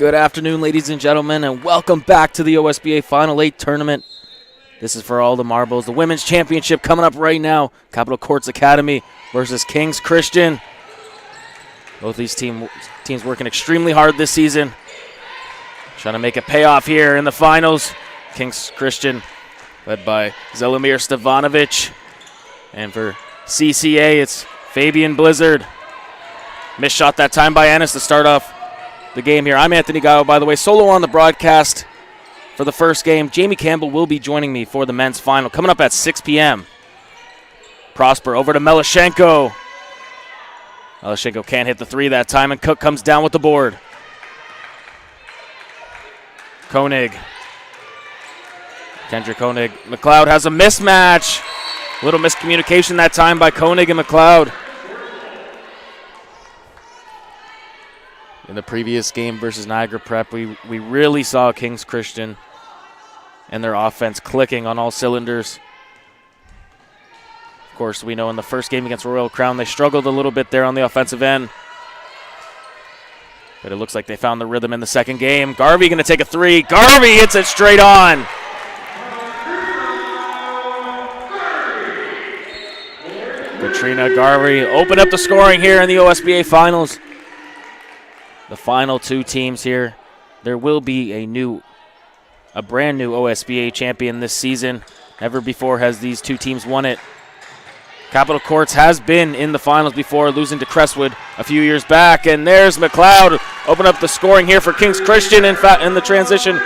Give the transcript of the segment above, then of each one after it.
Good afternoon, ladies and gentlemen, and welcome back to the OSBA Final 8 tournament. This is for all the marbles. The Women's Championship coming up right now. Capitol Courts Academy versus Kings Christian. Both these teams working extremely hard this season. Trying to make a payoff here in the finals. Kings Christian led by Zelimir Stevanovic. And for CCA, it's Fabian Blizzard. Missed shot that time by Ennis to start off the game here. I'm Anthony Gallo, by the way, solo on the broadcast for the first game. Jamie Campbell will be joining me for the men's final, coming up at 6 p.m. Prosper over to Melashenko. Melashenko can't hit the three that time, and Cook comes down with the board. Koenig. Kendra Koenig. McLeod has a mismatch. Little miscommunication that time by Koenig and McLeod. In the previous game versus Niagara Prep, we really saw Kings Christian and their offense clicking on all cylinders. Of course, we know in the first game against Royal Crown, they struggled a little bit there on the offensive end. But it looks like they found the rhythm in the second game. Garvey going to take a three. Garvey hits it straight on. Katrina Garvey open up the scoring here in the OSBA Finals. The final two teams here. There will be a brand new OSBA champion this season. Never before has these two teams won it. Capitol Courts has been in the finals before, losing to Crestwood a few years back. And there's McLeod. Open up the scoring here for Kings Christian in the transition.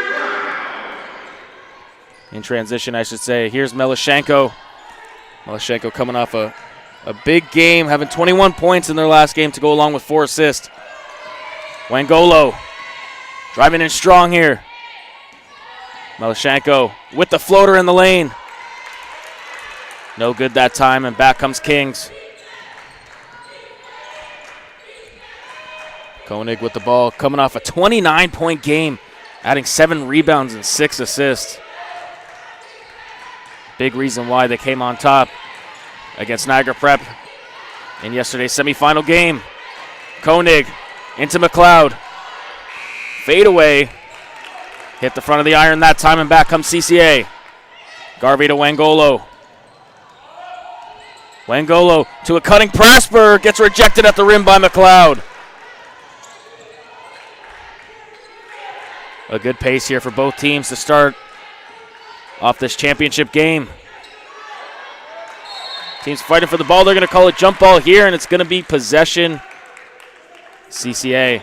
In transition, I should say. Here's Melashenko. Melashenko coming off a big game, having 21 points in their last game to go along with 4 assists. Wangolo driving in strong here. Melashenko with the floater in the lane. No good that time, and back comes Kings. Koenig with the ball, coming off a 29-point game, adding 7 rebounds and 6 assists. Big reason why they came on top against Niagara Prep in yesterday's semifinal game. Koenig into McLeod. Fade away. Hit the front of the iron that time, and back comes CCA. Garvey to Wangolo. Wangolo to a cutting Prosper. Gets rejected at the rim by McLeod. A good pace here for both teams to start off this championship game. Teams fighting for the ball. They're going to call it jump ball here, and it's going to be possession CCA.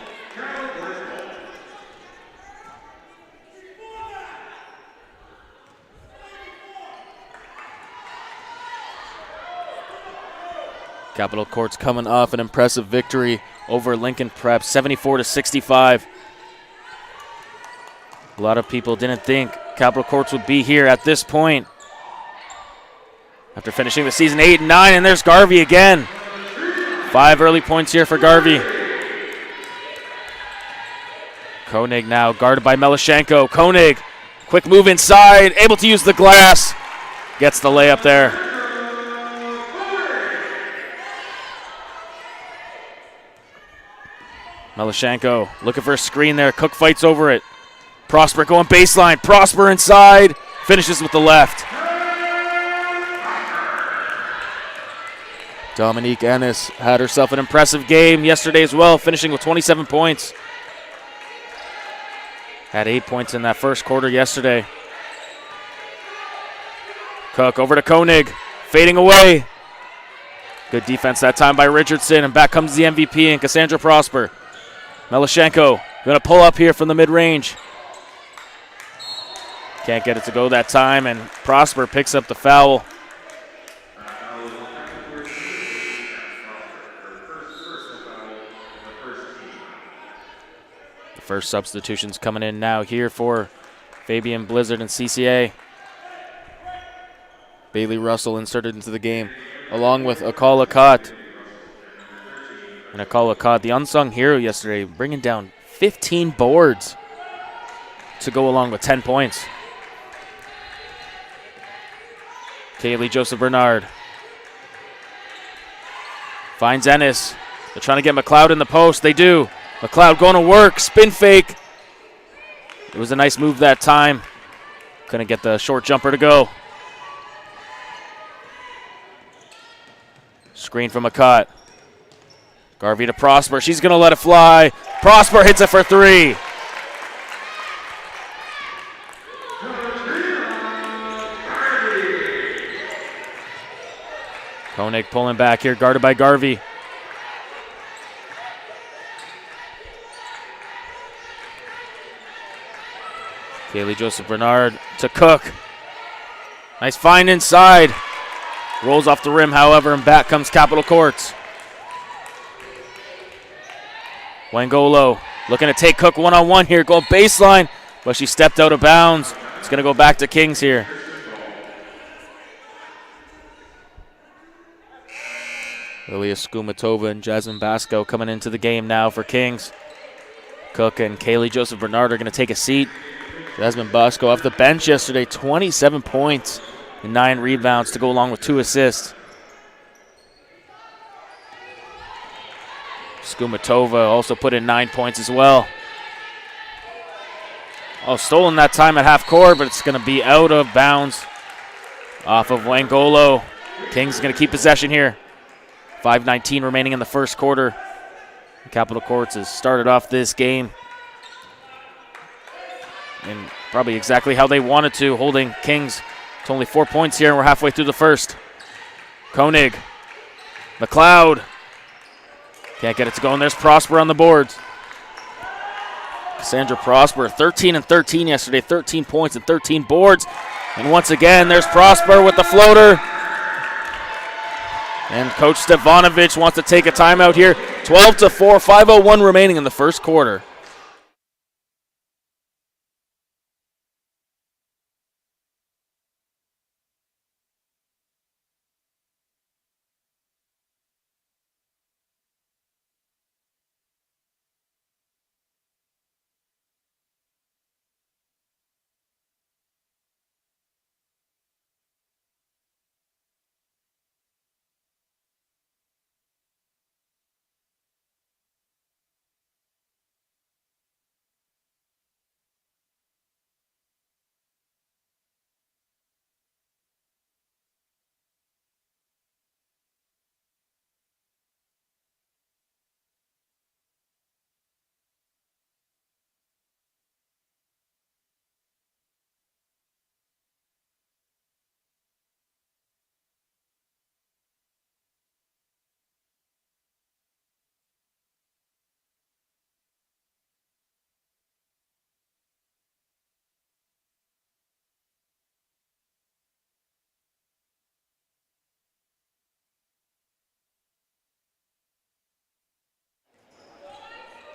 Capitol Courts coming off an impressive victory over Lincoln Prep, 74-65. A lot of people didn't think Capitol Courts would be here at this point after finishing the season 8 and 9, and there's Garvey again. 5 early points here for Garvey. Koenig now guarded by Melashenko. Koenig, quick move inside, able to use the glass. Gets the layup there. Melashenko looking for a screen there. Cook fights over it. Prosper going baseline. Prosper inside. Finishes with the left. Dominique Ennis had herself an impressive game yesterday as well, finishing with 27 points. Had 8 points in that first quarter yesterday. Cook over to Koenig. Fading away. Good defense that time by Richardson, and back comes the MVP and Cassandra Prosper. Melashenko going to pull up here from the mid-range. Can't get it to go that time, and Prosper picks up the foul. The first substitutions coming in now here for Fabian Blizzard and CCA. Bailey Russell inserted into the game, along with Akala Kott. And Akala Kott, the unsung hero yesterday, bringing down 15 boards to go along with 10 points. Kaylee Joseph Bernard finds Ennis. They're trying to get McLeod in the post. They do. McLeod going to work. Spin fake. It was a nice move that time. Couldn't get the short jumper to go. Screen from Akat. Garvey to Prosper. She's going to let it fly. Prosper hits it for 3. Koenig pulling back here, guarded by Garvey. Kaylee Joseph Bernard to Cook. Nice find inside. Rolls off the rim, however, and back comes Capital Courts. Wangolo looking to take Cook one-on-one here, going baseline, but she stepped out of bounds. It's going to go back to Kings here. Lilia Skumatova and Jasmine Basco coming into the game now for Kings. Cook and Kaylee Joseph Bernard are going to take a seat. Jasmine Basco off the bench yesterday, 27 points and 9 rebounds to go along with 2 assists. Skumatova also put in 9 points as well. Oh, stolen that time at half court, but it's going to be out of bounds off of Wangolo. Kings is going to keep possession here. 5:19 remaining in the first quarter. Capital Courts has started off this game and probably exactly how they wanted to, holding Kings to only 4 points here, and we're halfway through the first. Koenig, McLeod, can't get it to go, and there's Prosper on the boards. Cassandra Prosper, 13 and 13 yesterday, 13 points and 13 boards. And once again, there's Prosper with the floater. And Coach Stefanovic wants to take a timeout here. 12-4, 5:01 remaining in the first quarter.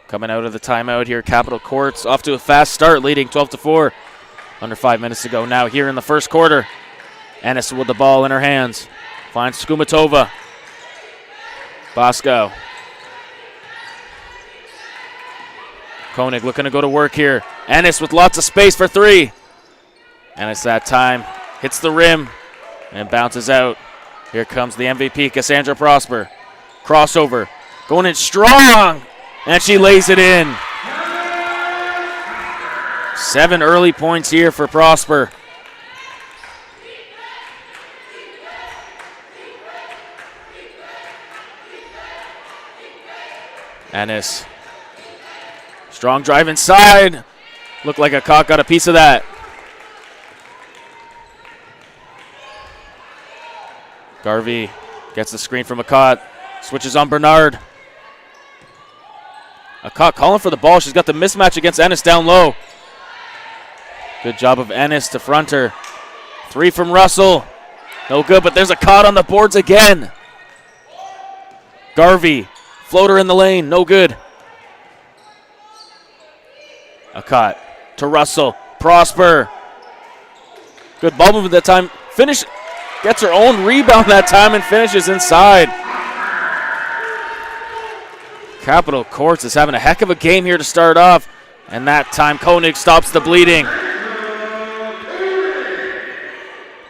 Coming out of the timeout here, Capital Courts off to a fast start, leading 12-4. Under 5 minutes to go now here in the first quarter. Ennis with the ball in her hands. Finds Skumatova. Bosco. Koenig looking to go to work here. Ennis with lots of space for 3. Ennis that time hits the rim and bounces out. Here comes the MVP, Cassandra Prosper. Crossover. Going in strong. And she lays it in. 7 early points here for Prosper. Ennis. Strong drive inside. Looked like Akak got a piece of that. Garvey gets the screen from Akak. Switches on Bernard. Akak calling for the ball. She's got the mismatch against Ennis down low. Good job of Ennis to front her. 3 from Russell. No good, but there's Akak on the boards again. Garvey. Floater in the lane. No good. Akak to Russell. Prosper. Good ball movement that time. Finish. Gets her own rebound that time and finishes inside. Capital Courts is having a heck of a game here to start off. And that time Koenig stops the bleeding.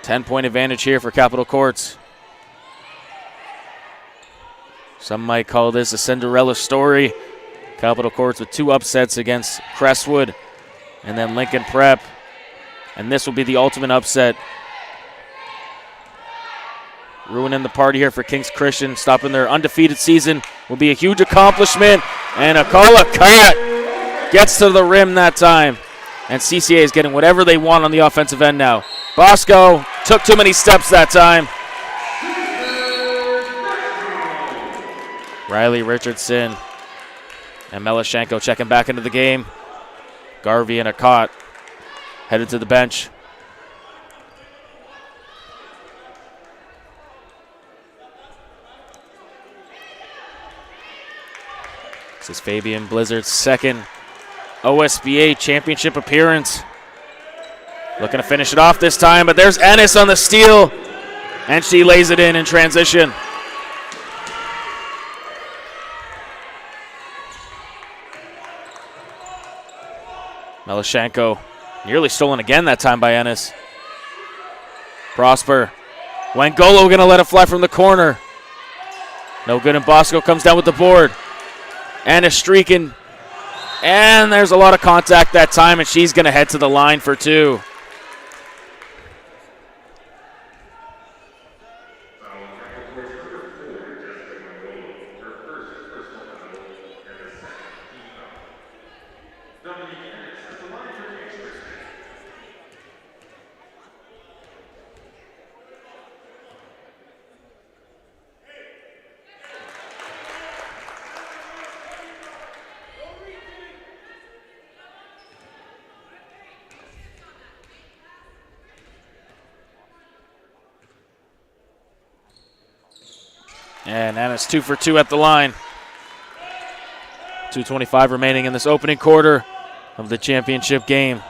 10-point advantage here for Capital Courts. Some might call this a Cinderella story. Capital Courts with 2 upsets against Crestwood and then Lincoln Prep. And this will be the ultimate upset. Ruining the party here for Kings Christian. Stopping their undefeated season will be a huge accomplishment. And Akala Kat gets to the rim that time. And CCA is getting whatever they want on the offensive end now. Bosco took too many steps that time. Riley Richardson and Melashenko checking back into the game. Garvey and Akot headed to the bench. This is Fabian Blizzard's second OSBA championship appearance. Looking to finish it off this time, but there's Ennis on the steal, and she lays it in transition. Melashenko nearly stolen again that time by Ennis. Prosper. Wangolo going to let it fly from the corner. No good, and Bosco comes down with the board. Ennis streaking. And there's a lot of contact that time, and she's going to head to the line for two. And Ennis 2 for 2 at the line. 2:25 remaining in this opening quarter of the championship game.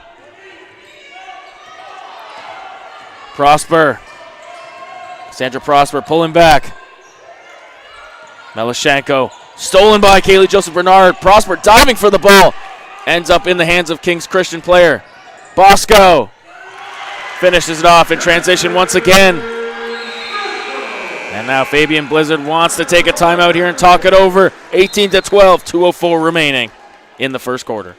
Prosper. Sandra Prosper pulling back. Melashenko stolen by Kaylee Joseph Bernard. Prosper diving for the ball. Ends up in the hands of Kings Christian player. Bosco finishes it off in transition once again. And now Fabian Blizzard wants to take a timeout here and talk it over. 18-12, 2:04 remaining in the first quarter.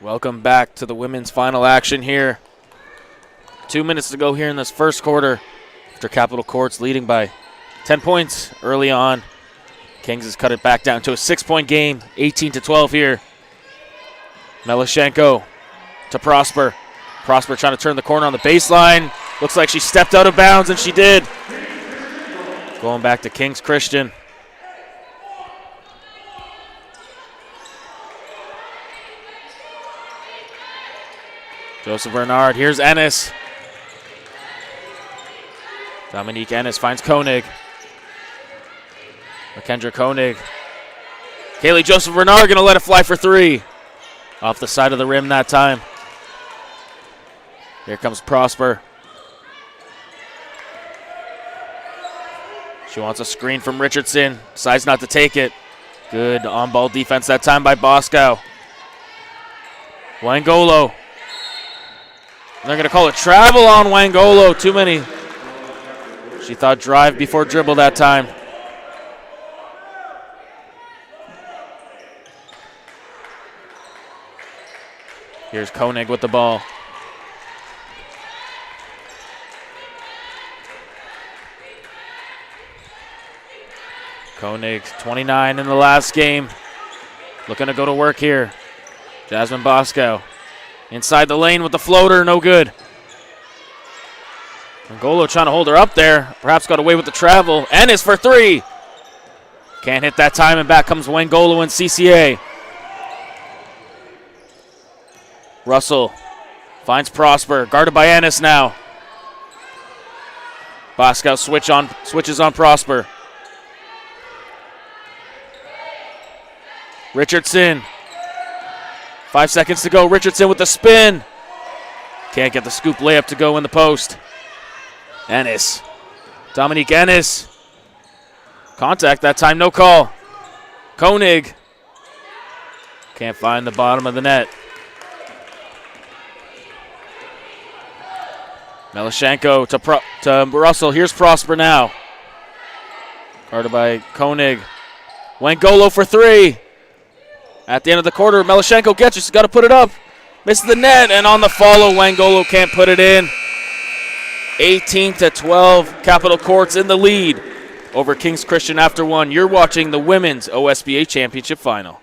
Welcome back to the women's final action here. 2 minutes to go here in this first quarter after Capitol Courts leading by 10 points early on. Kings has cut it back down to a 6-point game, 18-12 here. Melashenko to Prosper. Prosper trying to turn the corner on the baseline. Looks like she stepped out of bounds, and she did. Going back to Kings Christian. Joseph Bernard, here's Ennis. Dominique Ennis finds Koenig. McKendra Koenig. Kaylee Joseph Bernard going to let it fly for three. Off the side of the rim that time. Here comes Prosper. She wants a screen from Richardson. Decides not to take it. Good on-ball defense that time by Bosco. Wangolo. They're going to call it travel on Wangolo. Too many. She thought drive before dribble that time. Here's Koenig with the ball. Koenig, 29 in the last game. Looking to go to work here. Jasmine Bosco inside the lane with the floater, no good. Angolo trying to hold her up there. Perhaps got away with the travel. Ennis for three. Can't hit that time, and back comes Wangolo and CCA. Russell finds Prosper, guarded by Ennis now. Bosco switches on Prosper. Richardson. 5 seconds to go. Richardson with the spin. Can't get the scoop layup to go in the post. Ennis. Dominique Ennis. Contact that time, no call. Koenig. Can't find the bottom of the net. Melashenko to Russell. Here's Prosper now. Guarded by Koenig. Wangolo for three. At the end of the quarter, Melashenko gets it. She's got to put it up. Misses the net, and on the follow, Wangolo can't put it in. 18-12, Capitol Courts in the lead over Kings Christian after one. You're watching the Women's OSBA Championship Final.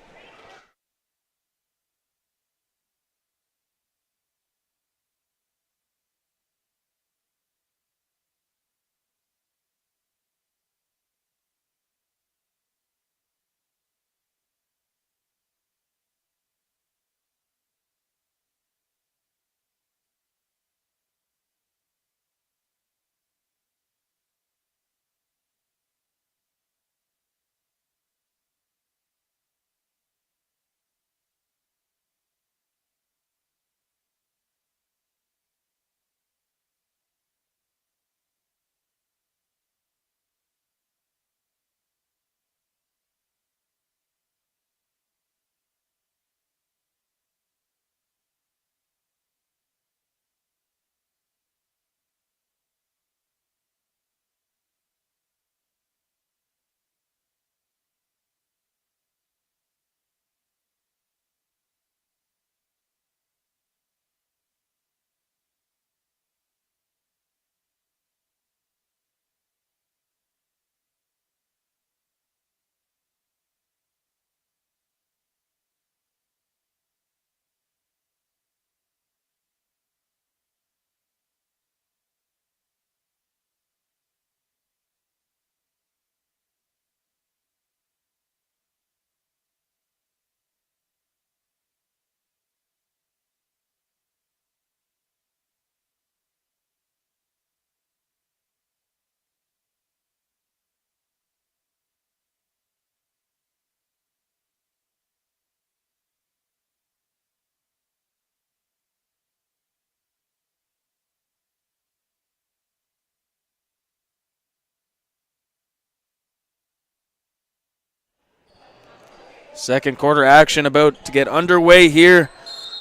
Second quarter action about to get underway here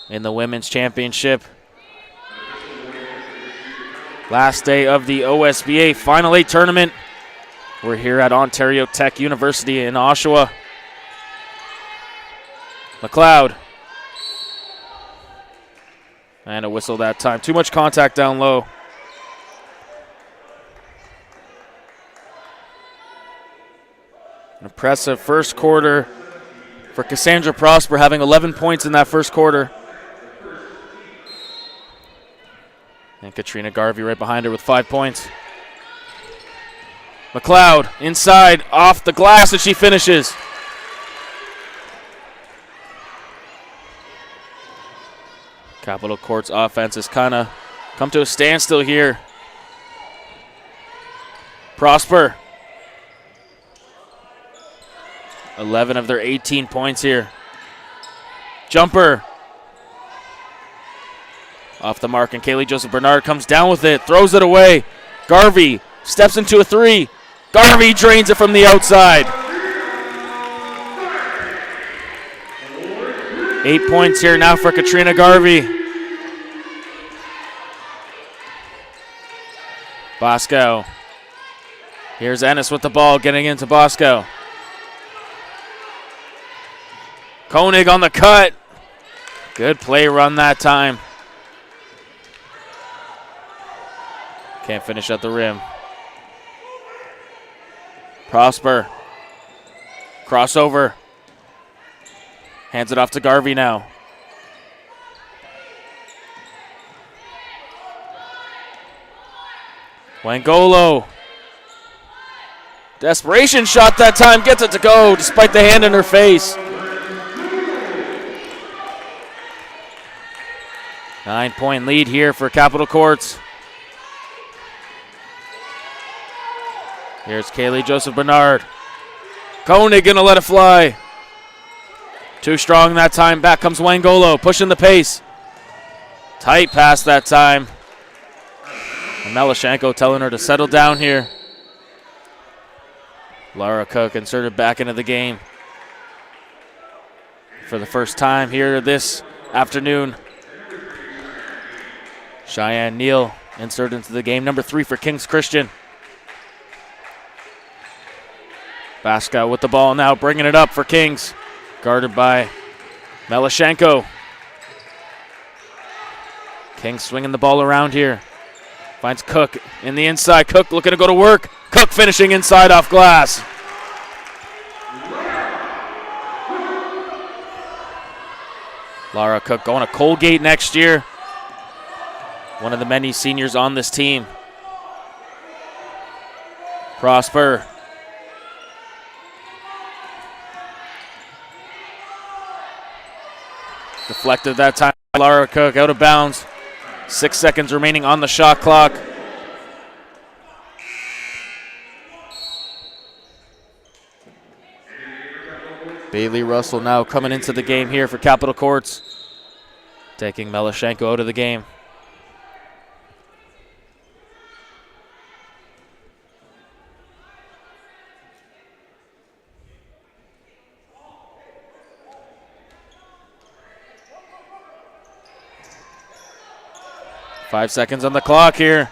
in the Women's Championship. Last day of the OSBA Final 8 tournament. We're here at Ontario Tech University in Oshawa. McLeod. And a whistle that time. Too much contact down low. An impressive first quarter for Cassandra Prosper, having 11 points in that first quarter. And Katrina Garvey right behind her with 5 points. McLeod inside, off the glass, and she finishes. Capitol Courts offense has kind of come to a standstill here. Prosper. 11 of their 18 points here. Jumper. Off the mark, and Kaylee Joseph Bernard comes down with it, throws it away. Garvey steps into a three. Garvey drains it from the outside. 8 points here now for Katrina Garvey. Bosco. Here's Ennis with the ball, getting into Bosco. Koenig on the cut. Good play run that time. Can't finish at the rim. Prosper. Crossover. Hands it off to Garvey now. Wangolo. Desperation shot that time. Gets it to go despite the hand in her face. 9-point lead here for Capital Courts. Here's Kaylee Joseph Bernard. Koenig gonna let it fly. Too strong that time. Back comes Wangolo, pushing the pace. Tight pass that time. And Melashenko telling her to settle down here. Lara Cook inserted back into the game for the first time here this afternoon. Cheyenne Neal inserted into the game, number 3 for Kings Christian. Baska with the ball now, bringing it up for Kings. Guarded by Melashenko. Kings swinging the ball around here. Finds Cook in the inside. Cook looking to go to work. Cook finishing inside off glass. Lara Cook going to Colgate next year. One of the many seniors on this team. Prosper. Deflected that time. Lara Cook out of bounds. 6 seconds remaining on the shot clock. Bailey Russell now coming into the game here for Capital Courts. Taking Melashenko out of the game. Five seconds on the clock here.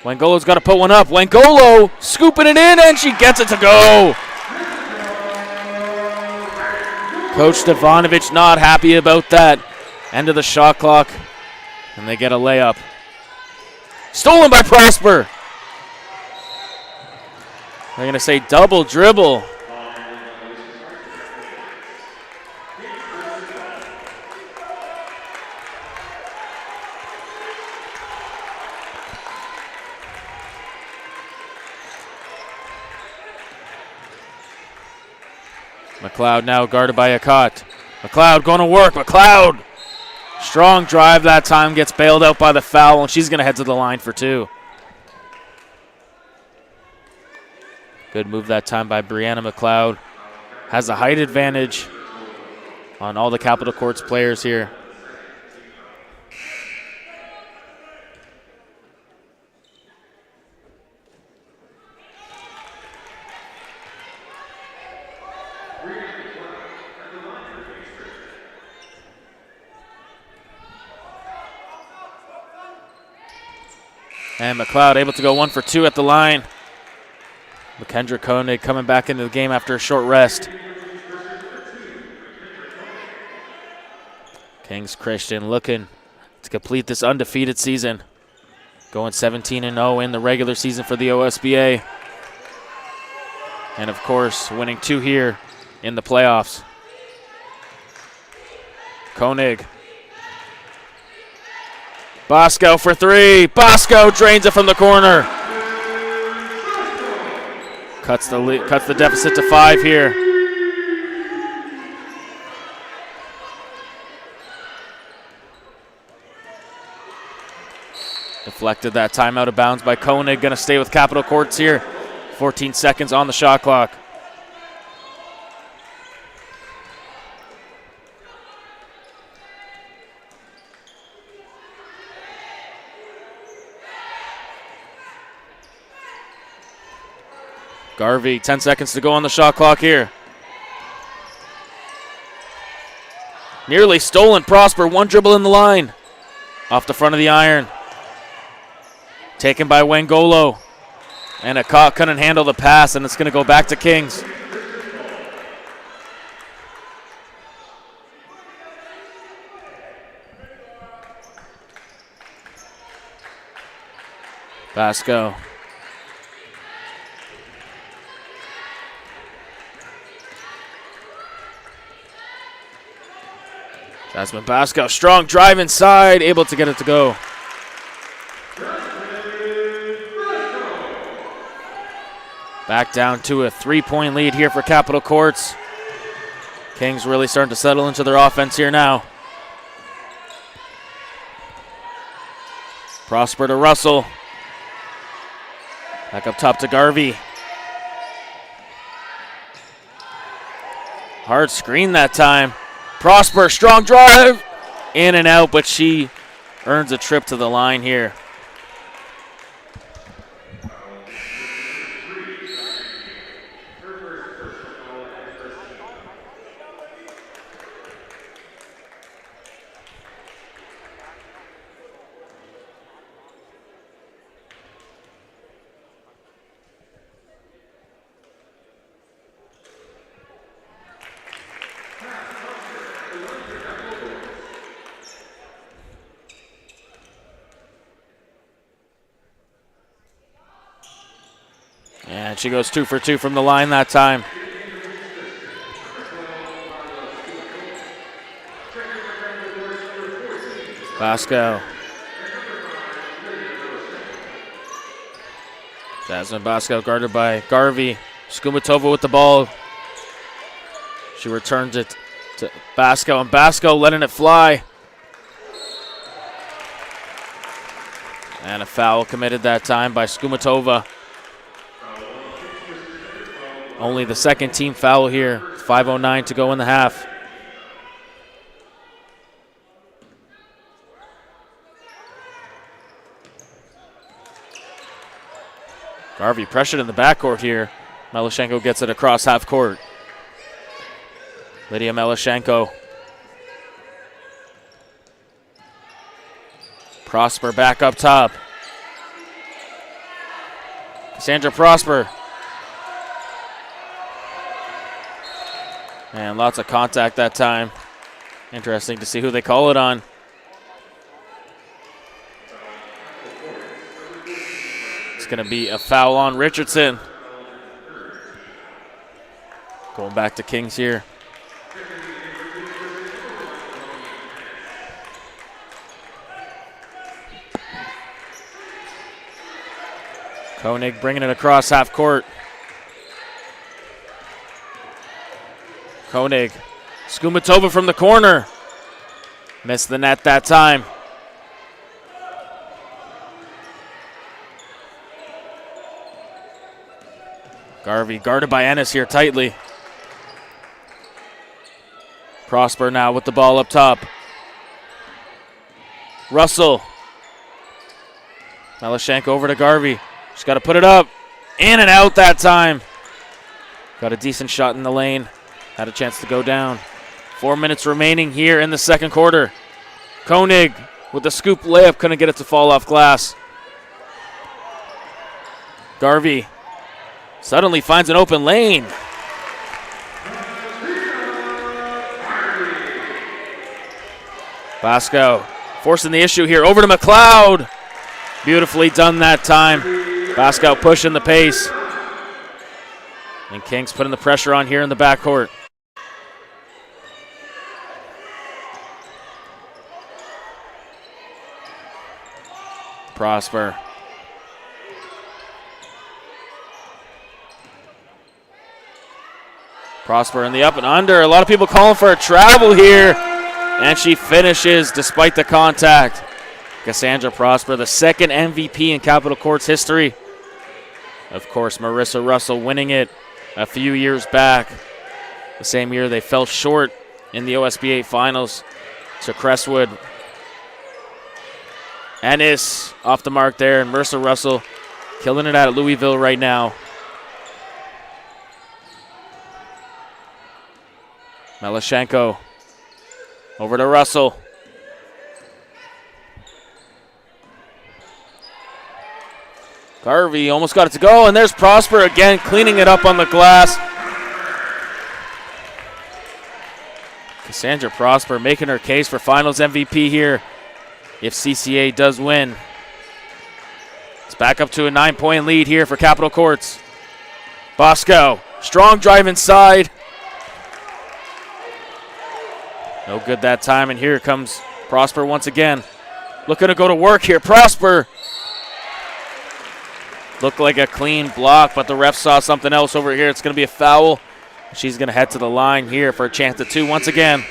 Wangolo's got to put one up. Wangolo scooping it in, and she gets it to go. Coach Stefanovic not happy about that. End of the shot clock, and they get a layup. Stolen by Prosper. They're going to say double dribble. McLeod now guarded by Akot. McLeod going to work. McLeod. Strong drive that time. Gets bailed out by the foul, and she's going to head to the line for 2. Good move that time by Brianna McLeod. Has a height advantage on all the Capital Courts players here. And McLeod able to go 1 for 2 at the line. McKendra Koenig coming back into the game after a short rest. Kings Christian looking to complete this undefeated season. Going 17-0 in the regular season for the OSBA. And of course, winning 2 here in the playoffs. Koenig. Bosco for 3. Bosco drains it from the corner. Cuts the deficit to 5 here. Deflected that time out of bounds by Koenig. Going to stay with Capital Courts here. 14 seconds on the shot clock. Garvey, 10 seconds to go on the shot clock here. Nearly stolen. Prosper, 1 dribble in the line. Off the front of the iron. Taken by Wangolo. And Akot couldn't handle the pass, and it's going to go back to Kings. Basco. Jasmine Basco, strong drive inside, able to get it to go. Back down to a 3-point lead here for Capitol Courts. Kings really starting to settle into their offense here now. Prosper to Russell. Back up top to Garvey. Hard screen that time. Prosper, strong drive. In and out, but she earns a trip to the line here. And she goes 2 for 2 from the line that time. Basco. Jasmine Basco guarded by Garvey. Skumatova with the ball. She returns it to Basco, and Basco letting it fly. And a foul committed that time by Skumatova. Only the second team foul here. 5:09 to go in the half. Garvey pressured in the backcourt here. Melashenko gets it across half court. Lydia Melashenko. Prosper back up top. Cassandra Prosper. And lots of contact that time. Interesting to see who they call it on. It's going to be a foul on Richardson. Going back to Kings here. Koenig bringing it across half court. Koenig, Skumatova from the corner. Missed the net that time. Garvey guarded by Ennis here tightly. Prosper now with the ball up top. Russell. Melashenko over to Garvey. She's got to put it up. In and out that time. Got a decent shot in the lane. Had a chance to go down. 4 minutes remaining here in the second quarter. Koenig with the scoop layup, couldn't get it to fall off glass. Garvey suddenly finds an open lane. Basco forcing the issue here. Over to McLeod. Beautifully done that time. Basco pushing the pace. And Kings putting the pressure on here in the backcourt. Prosper. Prosper in the up and under. A lot of people calling for a travel here. And she finishes despite the contact. Cassandra Prosper, the second MVP in Capitol Courts history. Of course, Marissa Russell winning it a few years back. The same year they fell short in the OSBA Finals to Crestwood. Ennis off the mark there, and Marissa Russell killing it out at Louisville right now. Melashenko over to Russell. Garvey almost got it to go, and there's Prosper again cleaning it up on the glass. Cassandra Prosper making her case for Finals MVP here if CCA does win It's back up to a 9-point lead here for Capitol Courts. Bosco, strong drive inside. No good that time, and here comes Prosper once again. Looking to go to work here. Prosper. Looked like a clean block, but the ref saw something else over here. It's going to be a foul. She's going to head to the line here for a chance at 2 once again.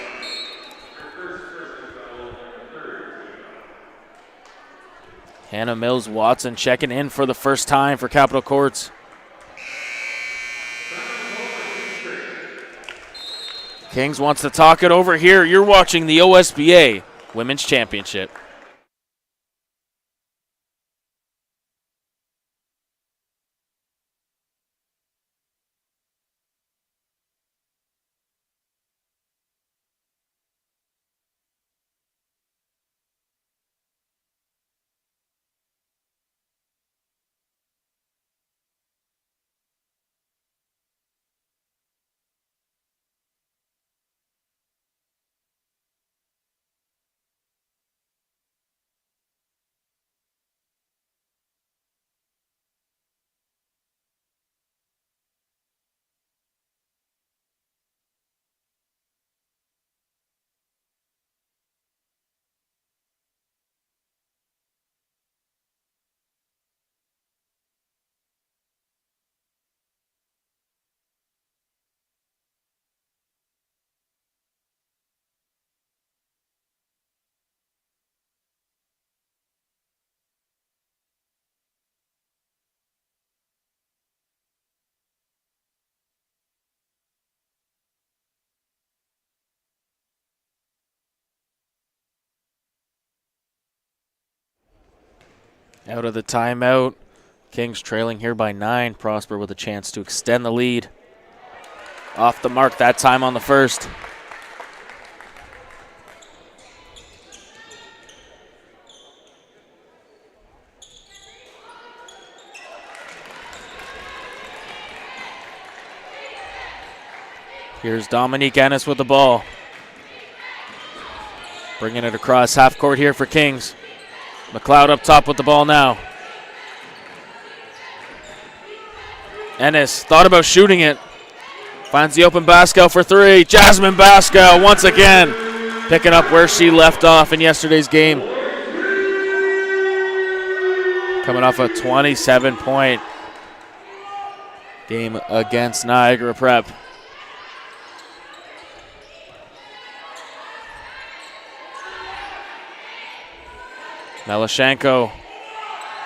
Hannah Mills Watson checking in for the first time for Capitol Courts. Kings wants to talk it over here. You're watching the OSBA Women's Championship. Out of the timeout. Kings trailing here by 9. Prosper with a chance to extend the lead. Off the mark that time on the first. Here's Dominique Ennis with the ball. Bringing it across half court here for Kings. McLeod up top with the ball now. Ennis thought about shooting it. Finds the open Basco for 3. Jasmine Basco once again picking up where she left off in yesterday's game. Coming off a 27-point game against Niagara Prep. Melashenko,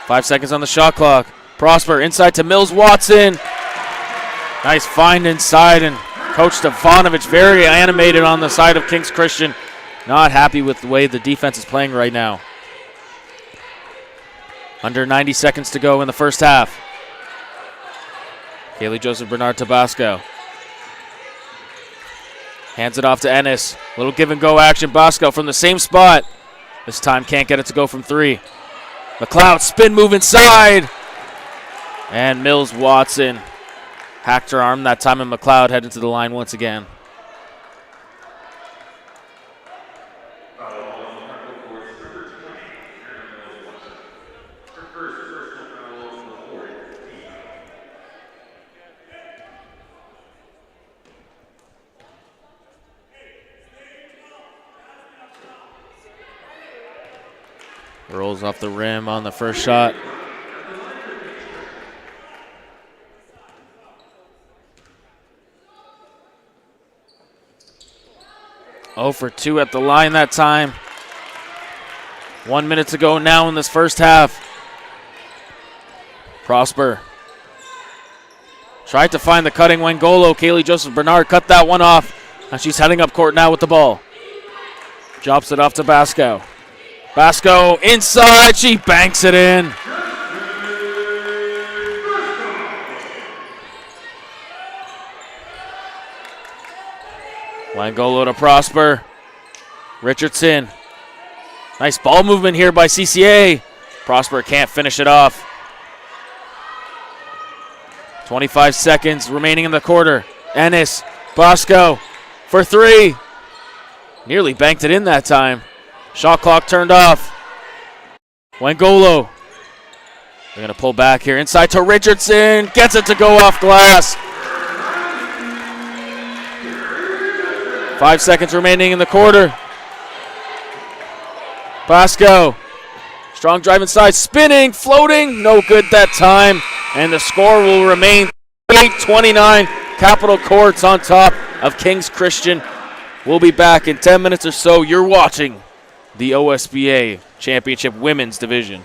5 seconds on the shot clock. Prosper inside to Mills Watson. Nice find inside, and Coach Stefanovic very animated on the side of Kings Christian. Not happy with the way the defense is playing right now. Under 90 seconds to go in the first half. Kaylee Joseph Bernard Tabasco. Hands it off to Ennis. Little give and go action. Bosco from the same spot. This time can't get it to go from 3. McLeod spin move inside. And Mills Watson hacked her arm that time, and McLeod headed to the line once again. Rolls off the rim on the first shot. Oh for 2 at the line that time. 1 minute to go now in this first half. Prosper tried to find the cutting Wengolo. Kaylee Joseph Bernard cut that one off. And she's heading up court now with the ball. Drops it off to Basco. Basco inside, she banks it in. Wangolo to Prosper. Richardson. Nice ball movement here by CCA. Prosper can't finish it off. 25 seconds remaining in the quarter. Ennis, Bosco for 3. Nearly banked it in that time. Shot clock turned off. Wangolo They're going to pull back here. Inside to Richardson. Gets it to go off glass. 5 seconds remaining in the quarter. Pasco. Strong drive inside. Spinning. Floating. No good that time. And the score will remain 28-29. Capital Courts on top of Kings Christian. We'll be back in 10 minutes or so. You're watching the OSBA Championship Women's Division.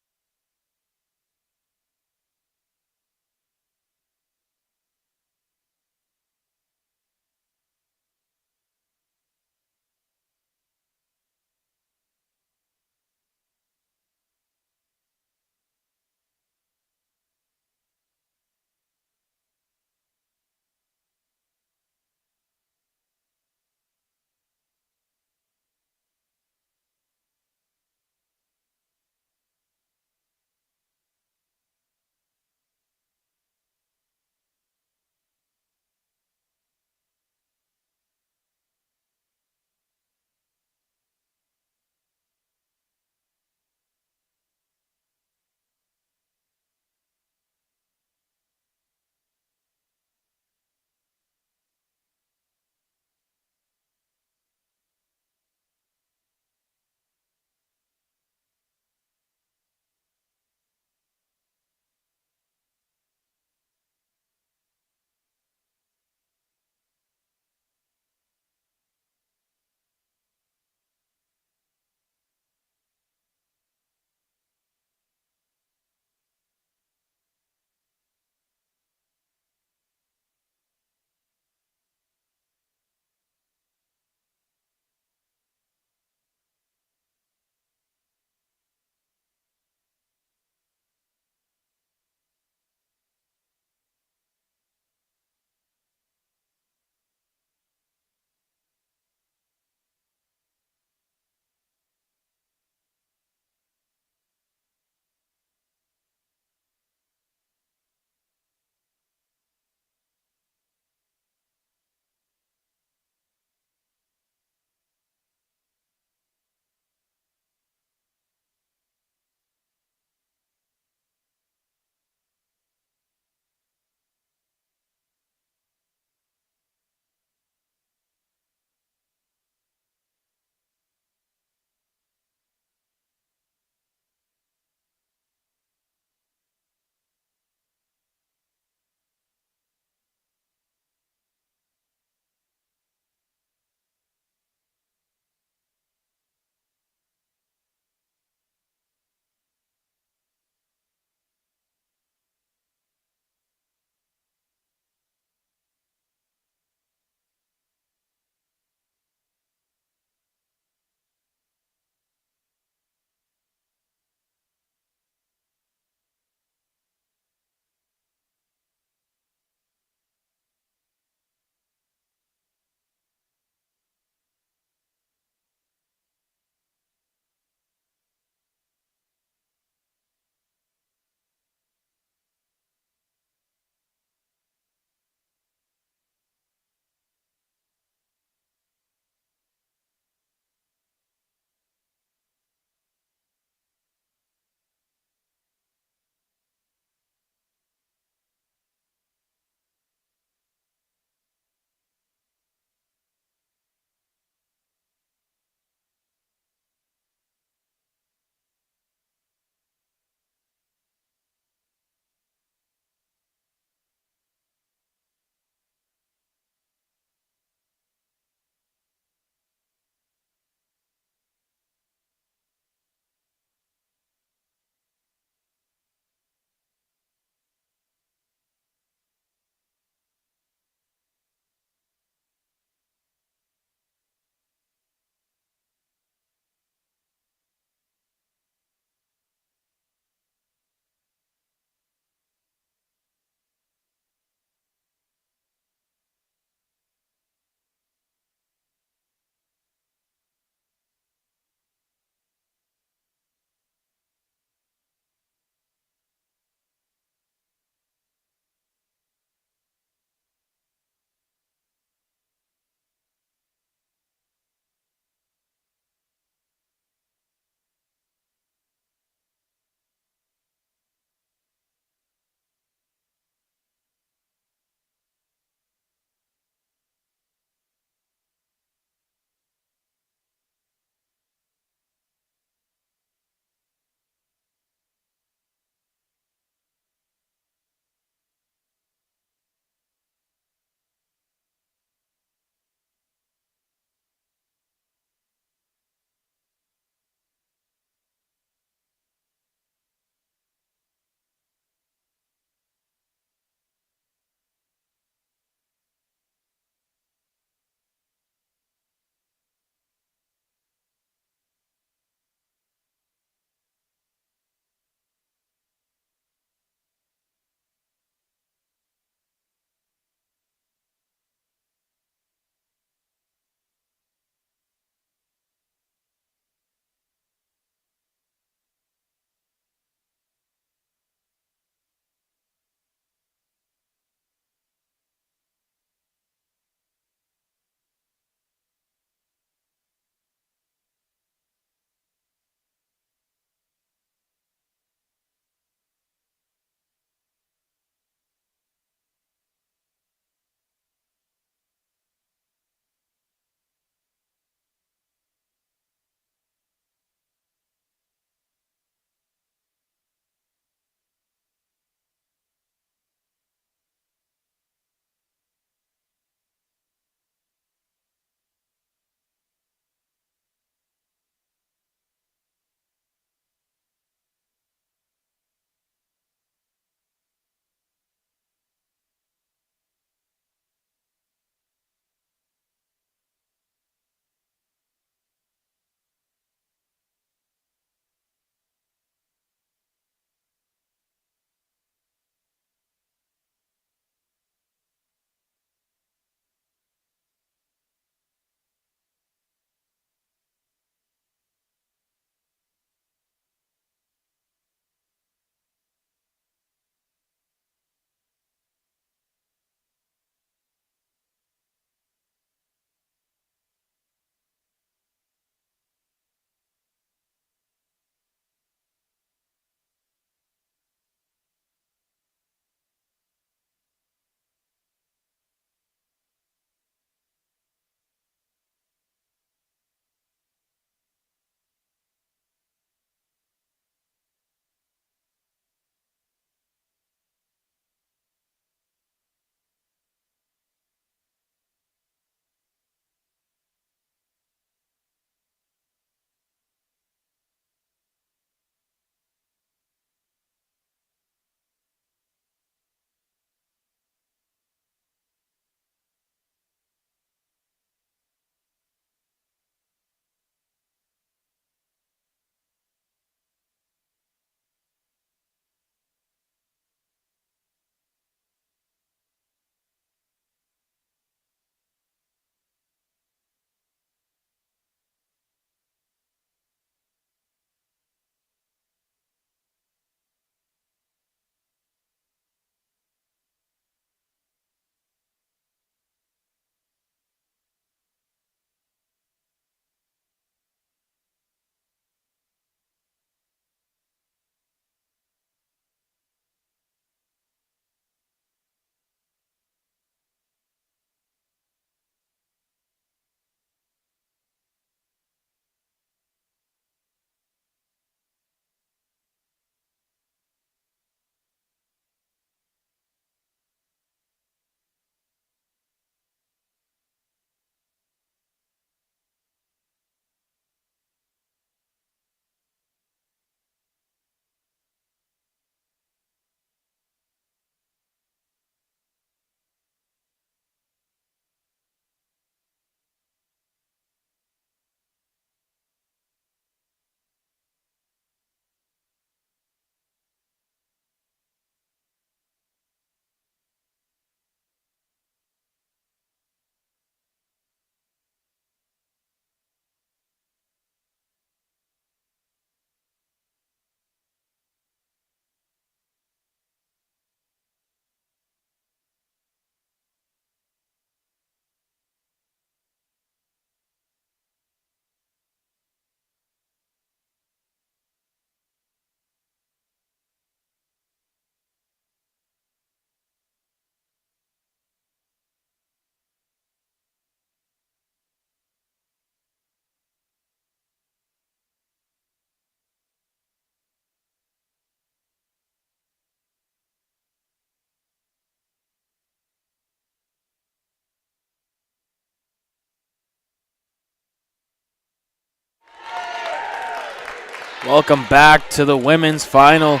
Welcome back to the women's final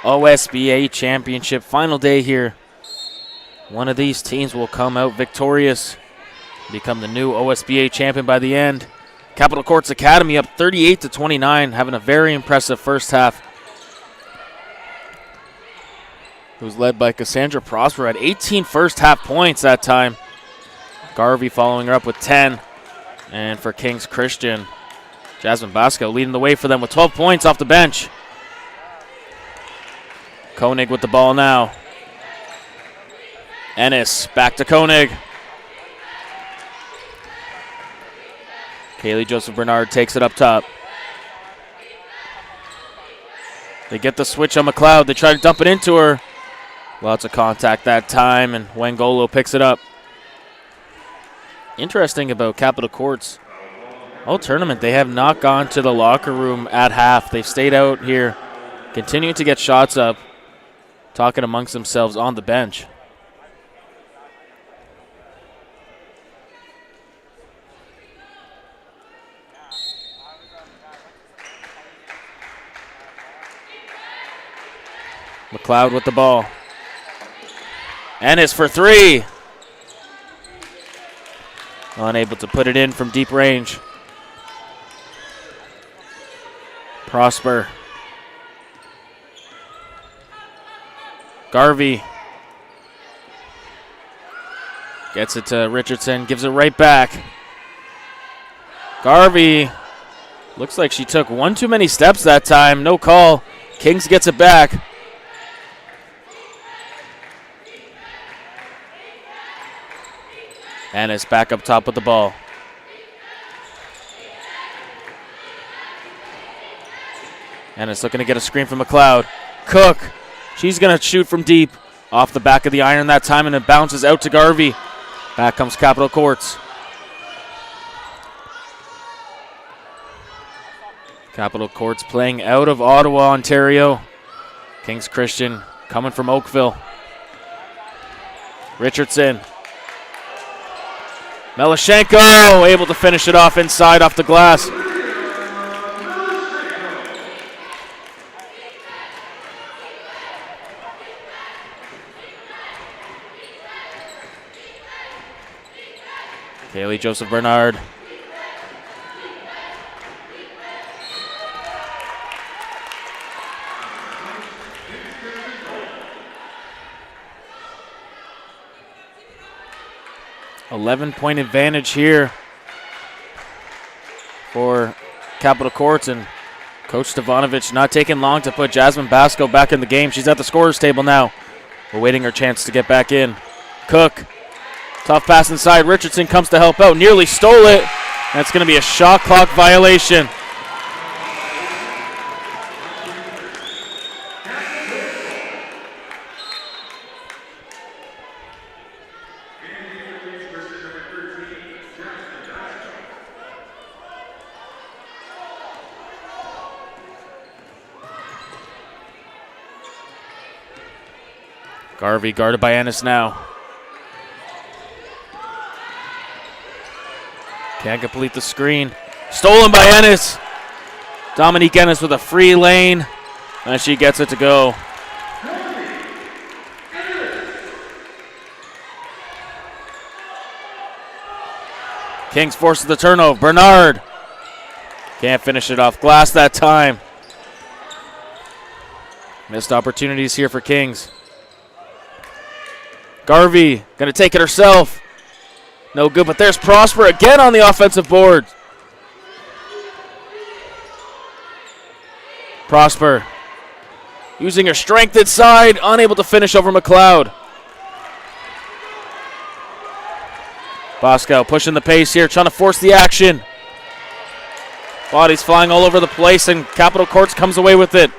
OSBA championship. Final day here. One of these teams will come out victorious, become the new OSBA champion by the end. Capitol Courts Academy up 38-29, having a very impressive first half. It was led by Cassandra Prosper at 18 first half points that time. Garvey following her up with 10. And for Kings Christian, Jasmine Basco leading the way for them with 12 points off the bench. Koenig with the ball now. Ennis back to Koenig. Kaylee Joseph Bernard takes it up top. They get the switch on McLeod. They try to dump it into her. Lots of contact that time, and Wangolo picks it up. Interesting about Capitol Courts. All tournament, they have not gone to the locker room at half. They've stayed out here, continuing to get shots up, talking amongst themselves on the bench. McLeod with the ball. Ennis for three. Unable to put it in from deep range. Prosper. Garvey. Gets it to Richardson, gives it right back. Garvey. Looks like she took one too many steps that time. No call. Kings gets it back. Ennis back up top with the ball. Ennis looking to get a screen from McLeod. Cook, she's going to shoot from deep. Off the back of the iron that time, and it bounces out to Garvey. Back comes Capitol Courts. Capitol Courts playing out of Ottawa, Ontario. Kings Christian coming from Oakville. Richardson. Melashenko able to finish it off inside off the glass. Kaylee Joseph Bernard. .11 advantage here for Capitol Courts, and Coach Stavanovich not taking long to put Jasmine Basco back in the game. She's at the scorer's table now, awaiting her chance to get back in. Cook, tough pass inside. Richardson comes to help out, nearly stole it. That's going to be a shot clock violation. Garvey guarded by Ennis now. Can't complete the screen. Stolen by Ennis. Dominique Ennis with a free lane, and she gets it to go. Kings forces the turnover. Bernard can't finish it off glass that time. Missed opportunities here for Kings. Garvey going to take it herself. No good, but there's Prosper again on the offensive board. Prosper using her strength inside, unable to finish over McLeod. Bosco pushing the pace here, trying to force the action. Bodies flying all over the place, and Capitol Courts comes away with it.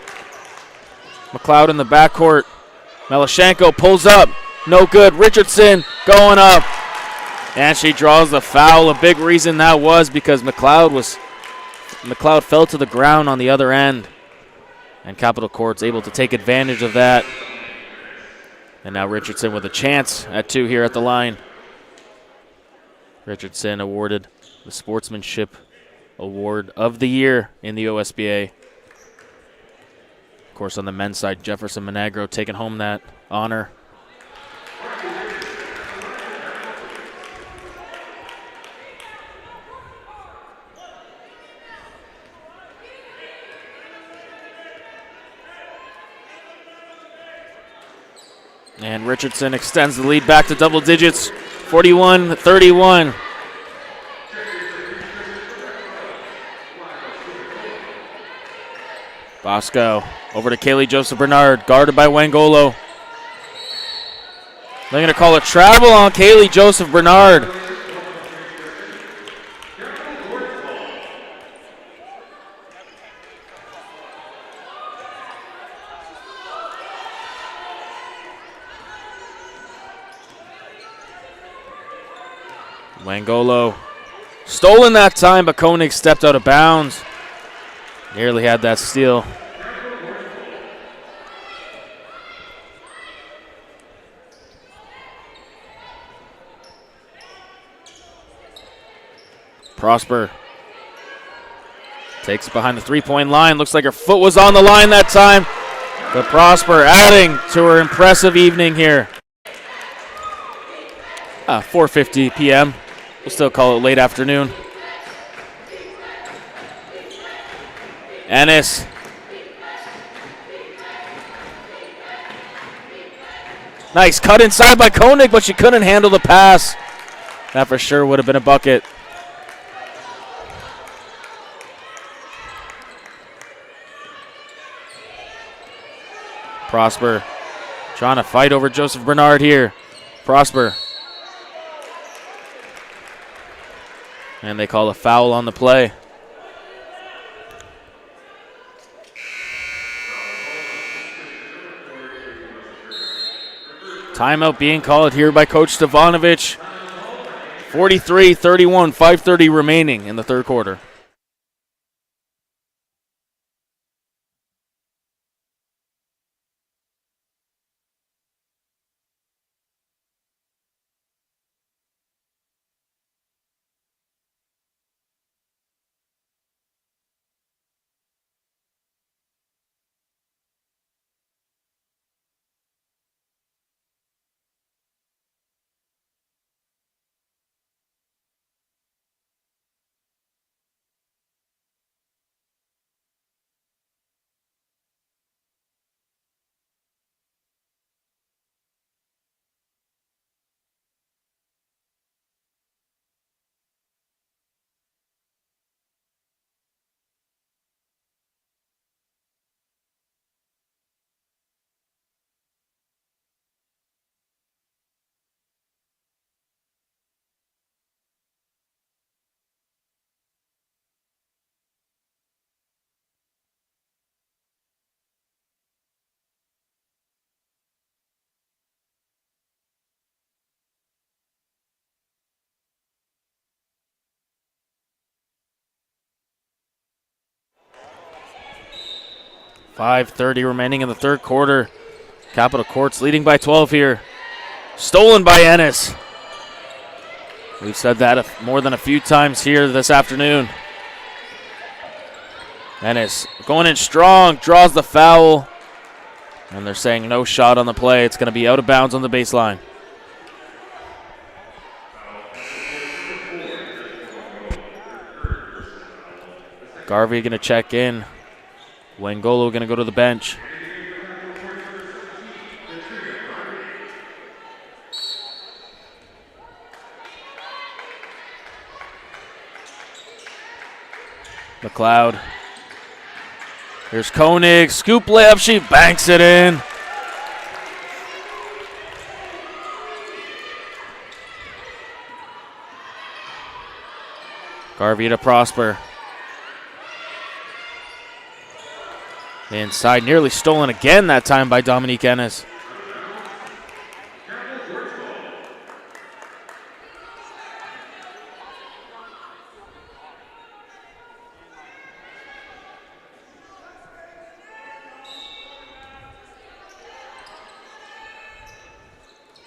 McLeod in the backcourt. Melashenko pulls up. No good. Richardson going up. And she draws the foul. A big reason that was because McLeod fell to the ground on the other end. And Capitol Courts able to take advantage of that. And now Richardson with a chance at two here at the line. Richardson awarded the Sportsmanship Award of the Year in the OSBA. course, on the men's side, Jefferson Monagro taking home that honor. And Richardson extends the lead back to double digits, 41-31. Bosco over to Kaylee Joseph Bernard, guarded by Wangolo. They're going to call a travel on Kaylee Joseph Bernard. Wangolo stolen that time, but Koenig stepped out of bounds. Nearly had that steal. Prosper takes it behind the three-point line. Looks like her foot was on the line that time. But Prosper adding to her impressive evening here. 4:50 p.m. We'll still call it late afternoon. Ennis. Nice cut inside by Koenig, but she couldn't handle the pass. That for sure would have been a bucket. Prosper trying to fight over Joseph Bernard here. Prosper. And they call a foul on the play. Timeout being called here by Coach Stevanovic. 43-31, 5:30 remaining in the third quarter. .5:30 remaining in the third quarter. Capital Courts leading by 12 here. Stolen by Ennis. We've said that more than a few times here this afternoon. Ennis going in strong, draws the foul. And they're saying no shot on the play. It's going to be out of bounds on the baseline. Garvey going to check in. Wangolo going to go to the bench. McLeod. Here's Koenig. Scoop layup. She banks it in. Garvey to Prosper. Inside, nearly stolen again that time by Dominique Ennis.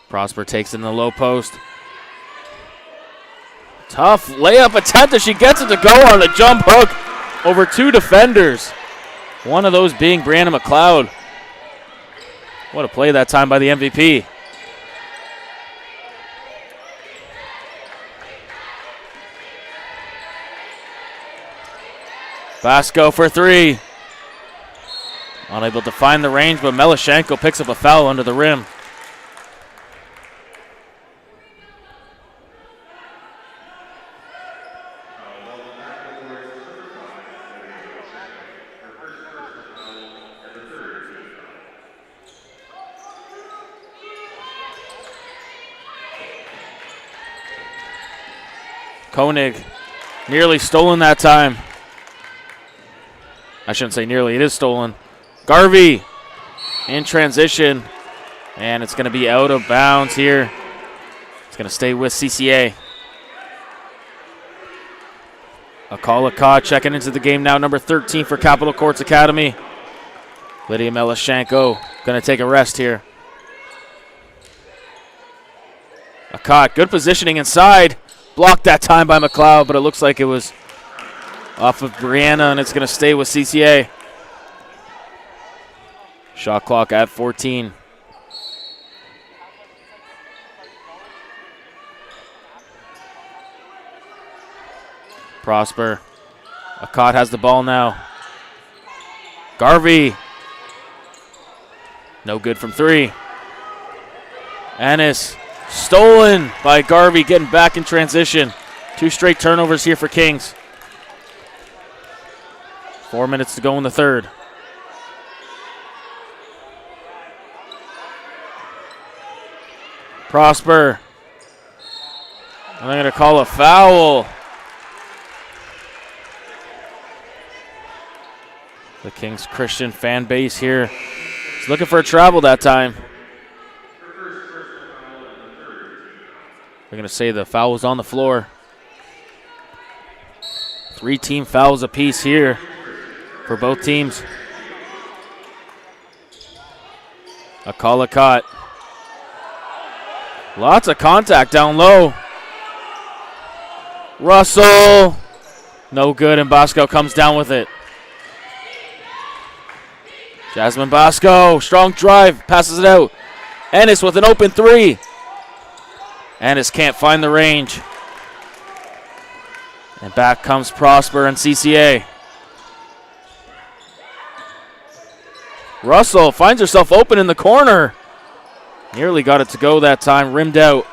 Prosper takes in the low post. Tough layup attempt as she gets it to go on a jump hook over two defenders. One of those being Brianna McLeod. What a play that time by the MVP. Basco for three. Unable to find the range, but Melashenko picks up a foul under the rim. Koenig nearly stolen that time. I shouldn't say nearly, it is stolen. Garvey in transition, and it's going to be out of bounds here. It's going to stay with CCA. Akalaka checking into the game now, number 13 for Capitol Courts Academy. Lydia Melashenko going to take a rest here. Akat, good positioning inside. Blocked that time by McLeod, but it looks like it was off of Brianna, and it's going to stay with CCA. Shot clock at 14. Prosper. Akat has the ball now. Garvey. No good from three. Ennis. Stolen by Garvey, getting back in transition. 2 straight turnovers here for Kings. 4 minutes to go in the third. Prosper. And they're going to call a foul. The Kings Christian fan base here is looking for a travel that time. They're going to say the foul was on the floor. 3 team fouls apiece here for both teams. Akalakot. Lots of contact down low. Russell. No good, and Bosco comes down with it. Jasmine Bosco, strong drive, passes it out. Ennis with an open 3. Ennis can't find the range. And back comes Prosper and CCA. Russell finds herself open in the corner. Nearly got it to go that time, rimmed out.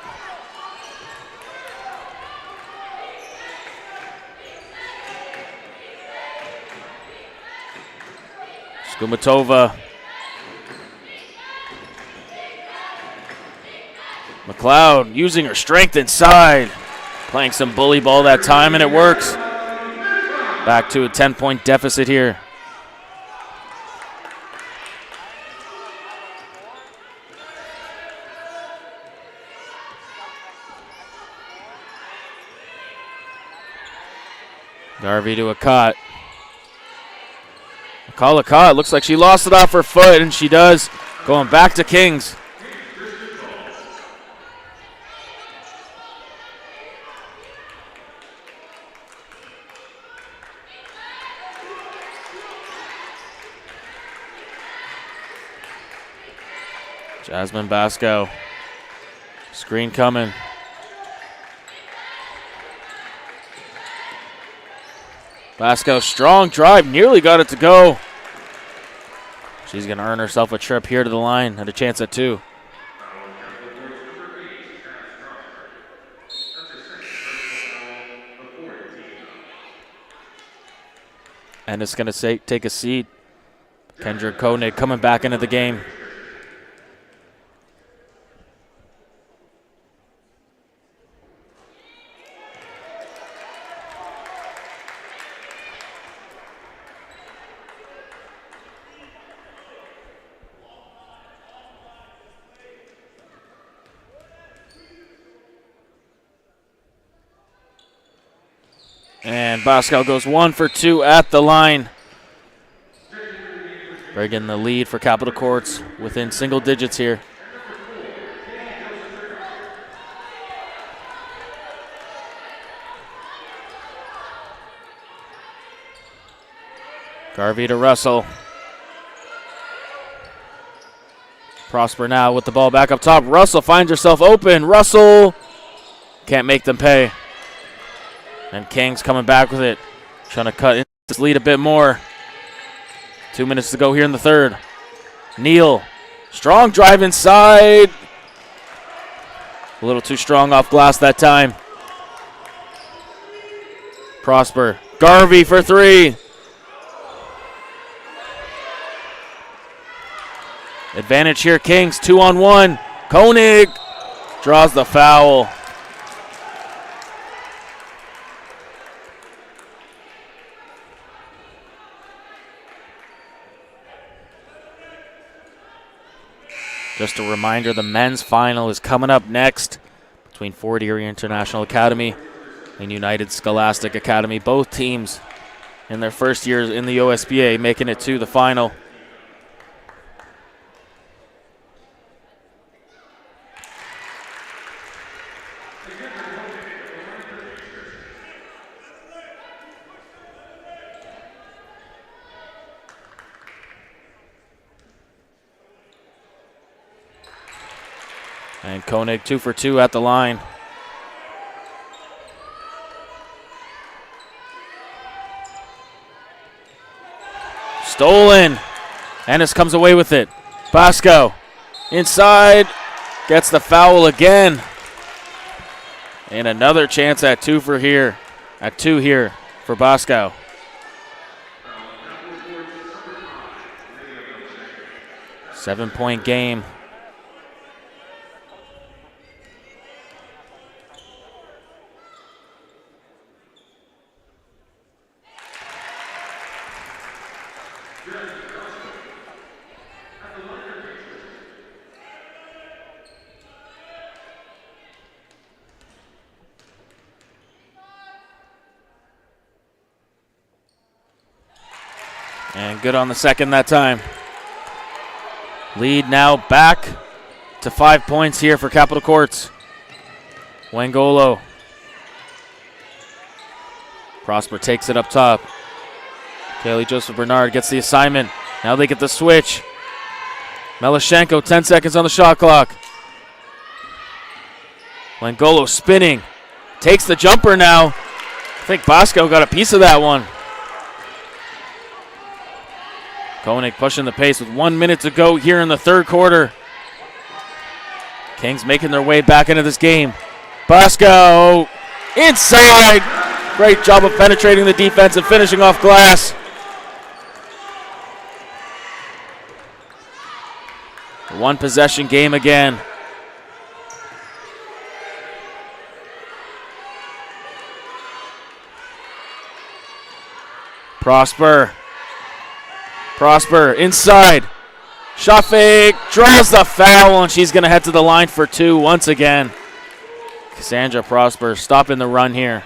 Skumatova. McLeod using her strength inside. Playing some bully ball that time, and it works. Back to a 10-point deficit here. Garvey to Akat. Akat looks like she lost it off her foot, and she does. Going back to Kings. Jasmine Basco. Screen coming. Basco, strong drive, nearly got it to go. She's going to earn herself a trip here to the line and a chance at 2. And it's going to take a seat. Kendra Koenig coming back into the game. And Bosco goes 1 for 2 at the line. Breaking the lead for Capitol Courts within single digits here. Garvey to Russell. Prosper now with the ball back up top. Russell finds herself open. Russell can't make them pay. And King's coming back with it. Trying to cut this lead a bit more. 2 minutes to go here in the third. Neal, strong drive inside. A little too strong off glass that time. Prosper, Garvey for three. Advantage here, Kings, 2-on-1. Koenig draws the foul. Just a reminder, the men's final is coming up next between Fort Erie International Academy and United Scholastic Academy. Both teams in their first years in the OSBA making it to the final. And Koenig 2 for 2 at the line. Stolen. Ennis comes away with it. Bosco inside. Gets the foul again. And another chance at 2 here for Bosco. Seven-point game. And good on the second that time. Lead now back to 5 points here for Capitol Courts. Wangolo. Prosper takes it up top. Kaylee Joseph Bernard gets the assignment. Now they get the switch. Melashenko, 10 seconds on the shot clock. Wangolo spinning. Takes the jumper now. I think Bosco got a piece of that one. Koenig pushing the pace with 1 minute to go here in the third quarter. Kings making their way back into this game. Bosco inside. Great job of penetrating the defense and finishing off glass. One possession game again. Prosper inside. Shot fake, draws the foul, and she's going to head to the line for 2 once again. Cassandra Prosper stopping the run here.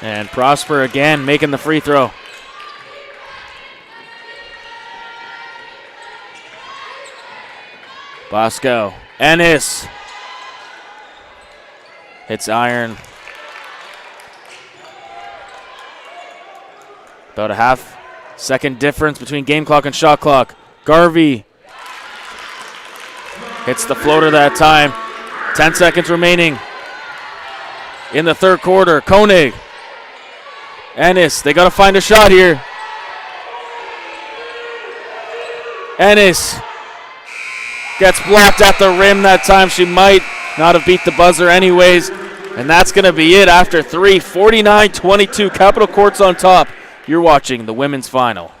And Prosper again making the free throw. Bosco. Ennis. Hits iron. About a half-second difference between game clock and shot clock. Garvey hits the floater that time. 10 seconds remaining in the third quarter. Koenig. Ennis, they got to find a shot here. Ennis gets blocked at the rim that time. She might not have beat the buzzer anyways. And that's going to be it after 3, 49-22. Capitol Courts on top. You're watching the women's final.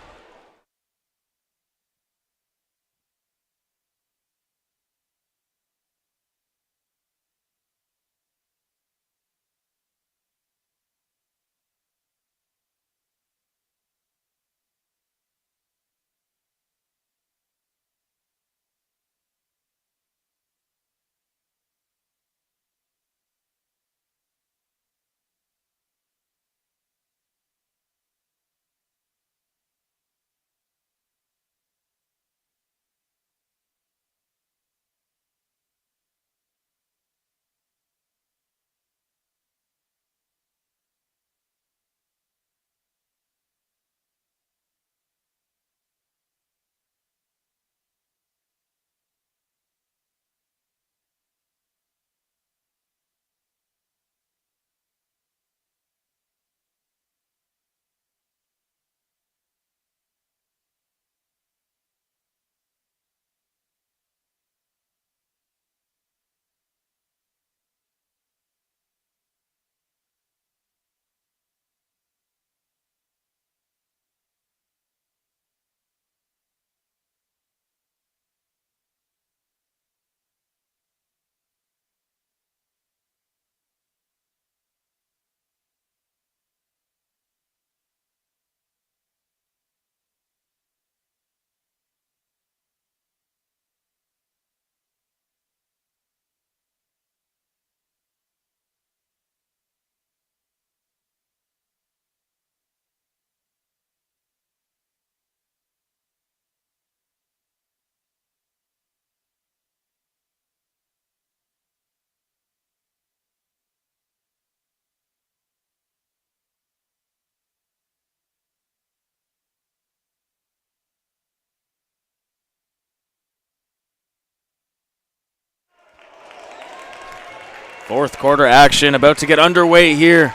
Fourth quarter action about to get underway here.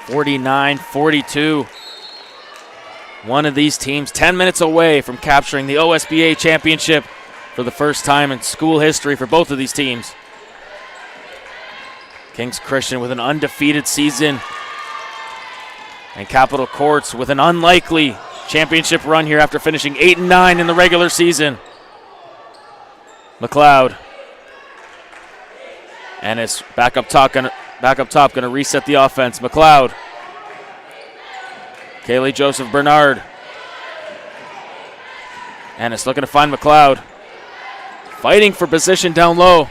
49-42. One of these teams 10 minutes away from capturing the OSBA championship for the first time in school history for both of these teams. Kings Christian with an undefeated season, and Capitol Courts with an unlikely championship run here after finishing 8-9 in the regular season. McLeod. Ennis back up top, gonna reset the offense. McLeod. Kaylee Joseph Bernard. Ennis looking to find McLeod. Fighting for position down low.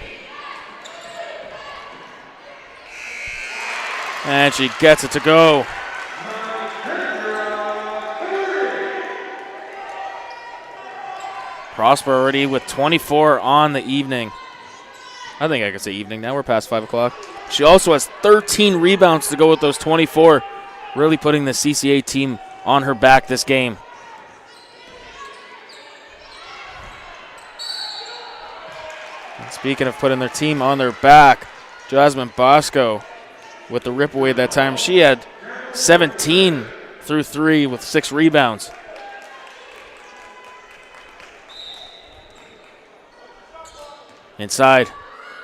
And she gets it to go. Prosper already with 24 on the evening. I think I can say evening now. We're past 5 o'clock. She also has 13 rebounds to go with those 24. Really putting the CCA team on her back this game. And speaking of putting their team on their back, Jasmine Bosco with the rip away that time. She had 17 through 3 with 6 rebounds. Inside.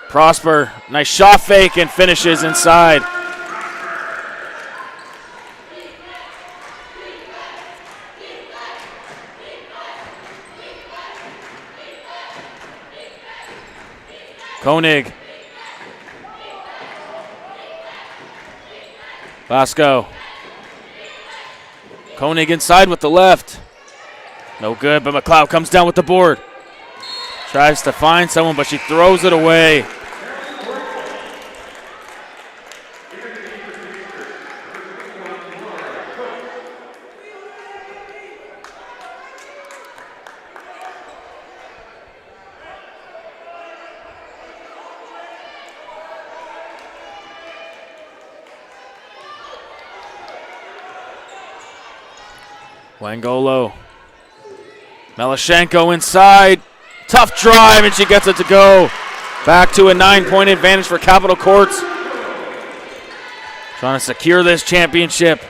Prosper, nice shot fake and finishes inside. Koenig. Bosco. Koenig inside with the left. No good, but McLeod comes down with the board. Tries to find someone, but she throws it away. Wangolo. Melashenko inside. Tough drive, and she gets it to go. Back to a 9-point advantage for Capitol Courts. Trying to secure this championship.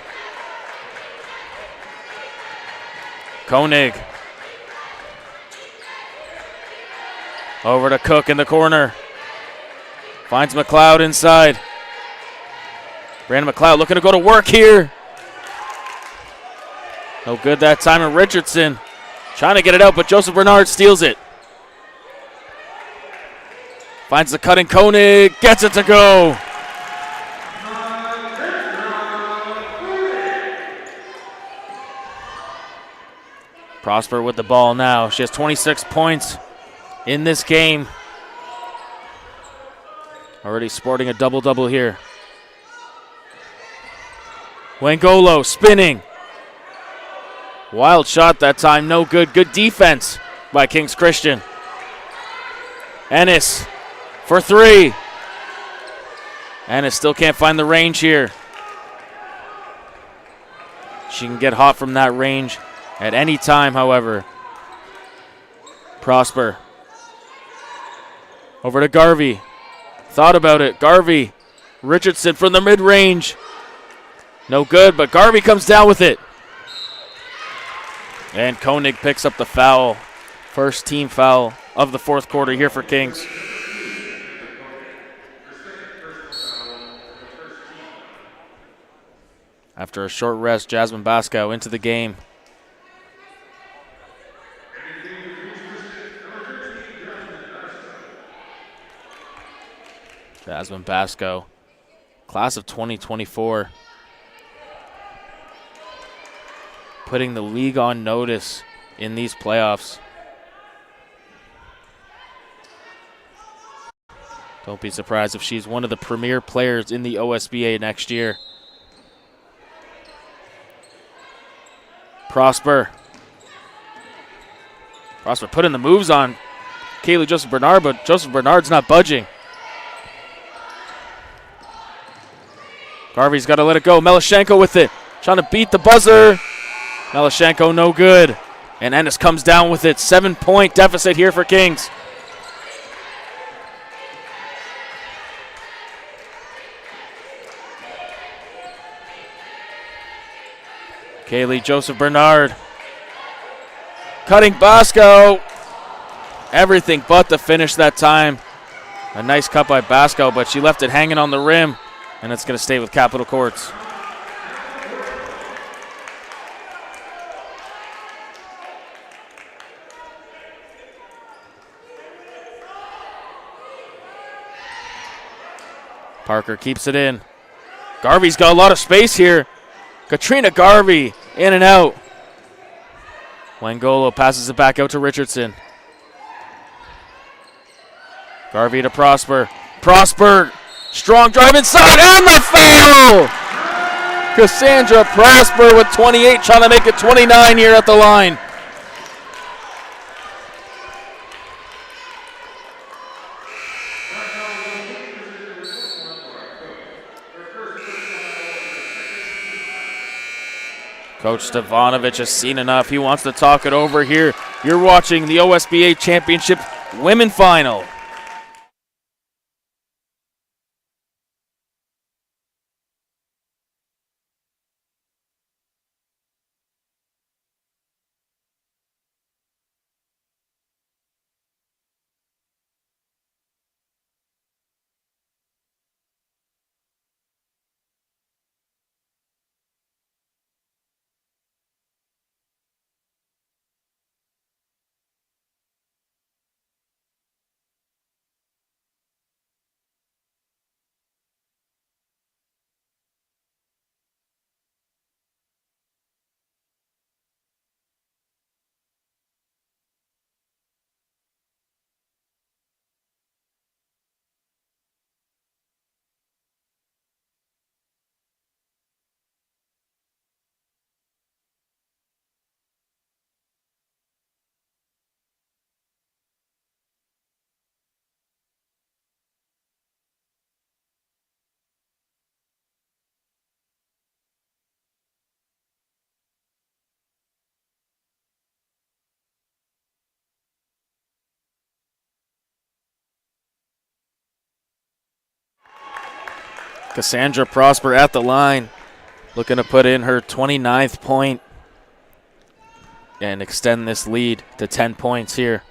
Koenig. Over to Cook in the corner. Finds McLeod inside. Brandon McLeod looking to go to work here. No good that time, and Richardson trying to get it out, but Joseph Bernard steals it. Finds the cut in Koenig, gets it to go. Prosper with the ball now. She has 26 points in this game. Already sporting a double-double here. Wangolo spinning. Wild shot that time, no good. Good defense by Kings Christian. Ennis for 3. Ennis still can't find the range here. She can get hot from that range at any time, however. Prosper. Over to Garvey. Thought about it. Garvey. Richardson from the mid-range. No good, but Garvey comes down with it. And Koenig picks up the foul. First team foul of the fourth quarter here for Kings. After a short rest, Jasmine Bosco into the game. Jasmine Bosco, class of 2024. Putting the league on notice in these playoffs. Don't be surprised if she's one of the premier players in the OSBA next year. Prosper putting the moves on Kaylee Joseph Bernard, but Joseph Bernard's not budging. Garvey's got to let it go. Melashenko with it. Trying to beat the buzzer. Melashenko no good. And Ennis comes down with it. 7-point deficit here for Kings. Kaylee Joseph Bernard. Cutting Bosco. Everything but the finish that time. A nice cut by Bosco, but she left it hanging on the rim, and it's going to stay with Capitol Courts. Parker keeps it in. Garvey's got a lot of space here. Katrina Garvey in and out. Wangolo passes it back out to Richardson. Garvey to Prosper. Prosper, strong drive inside, and the foul! Cassandra Prosper with 28, trying to make it 29 here at the line. Coach Stevanovic has seen enough. He wants to talk it over here. You're watching the OSBA Championship Women Final. Cassandra Prosper at the line, looking to put in her 29th point and extend this lead to 10 points here.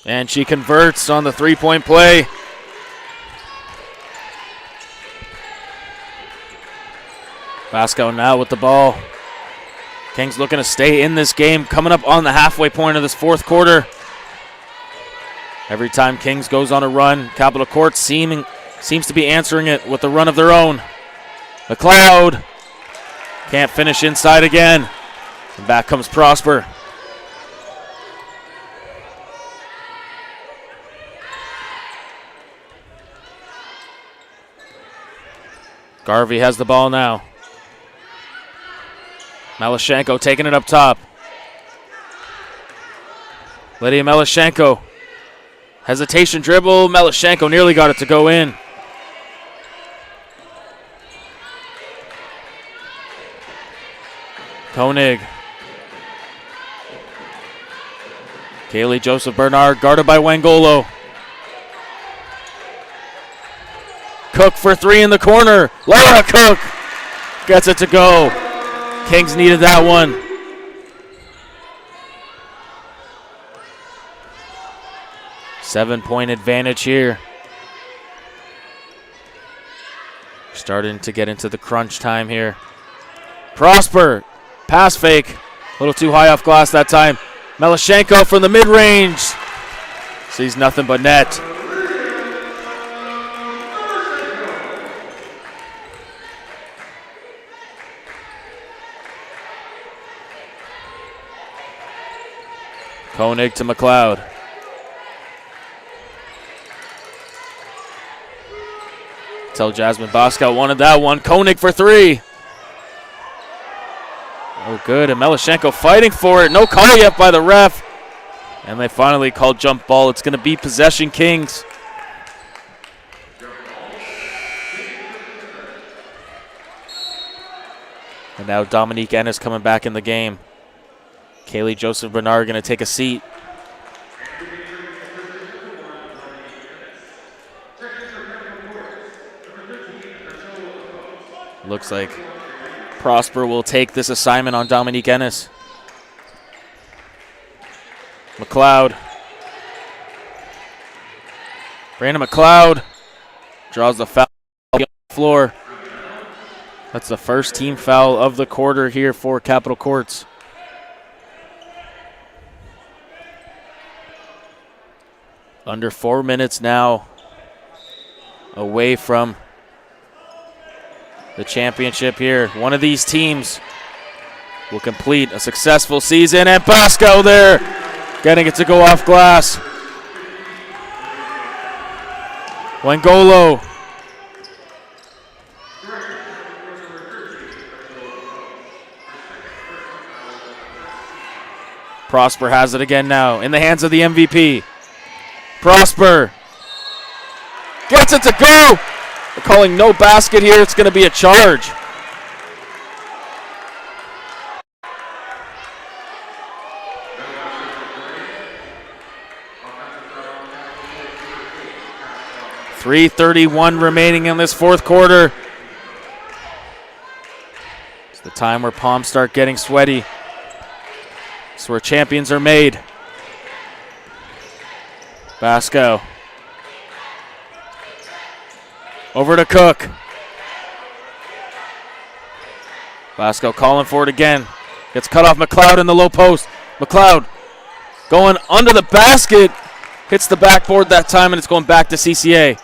And she converts on the three-point play. Bosco now with the ball. Kings looking to stay in this game, coming up on the halfway point of this fourth quarter. Every time Kings goes on a run, Capitol Courts seems to be answering it with a run of their own. McLeod can't finish inside again. And back comes Prosper. Garvey has the ball now. Melashenko taking it up top. Lydia Melashenko. Hesitation dribble. Melashenko nearly got it to go in. Koenig. Kaylee Joseph Bernard guarded by Wangolo. Cook for three in the corner. Laura Cook gets it to go. Kings needed that one. Seven-point advantage here. Starting to get into the crunch time here. Prosper, pass fake. A little too high off glass that time. Melashenko from the mid-range. Sees nothing but net. Koenig to McLeod. Tell Jasmine Bosco wanted that one. Koenig for three. Oh, good. And Melashenko fighting for it. No call yet by the ref. And they finally called jump ball. It's going to be possession Kings. And now Dominique Ennis coming back in the game. Kaylee Joseph Bernard going to take a seat. Looks like Prosper will take this assignment on Dominique Ennis. McLeod. Brandon McLeod draws the foul on the floor. That's the first team foul of the quarter here for Capitol Courts. Under 4 minutes now away from the championship here. One of these teams will complete a successful season, and Basco there getting it to go off glass. Wengolo. Prosper has it again now in the hands of the MVP. Prosper gets it to go. They're calling no basket here. It's going to be a charge. .331 remaining in this fourth quarter. It's the time where palms start getting sweaty. It's where champions are made. Basco. Over to Cook. Basco calling for it again. Gets cut off. McLeod in the low post. McLeod going under the basket. Hits the backboard that time, and it's going back to CCA.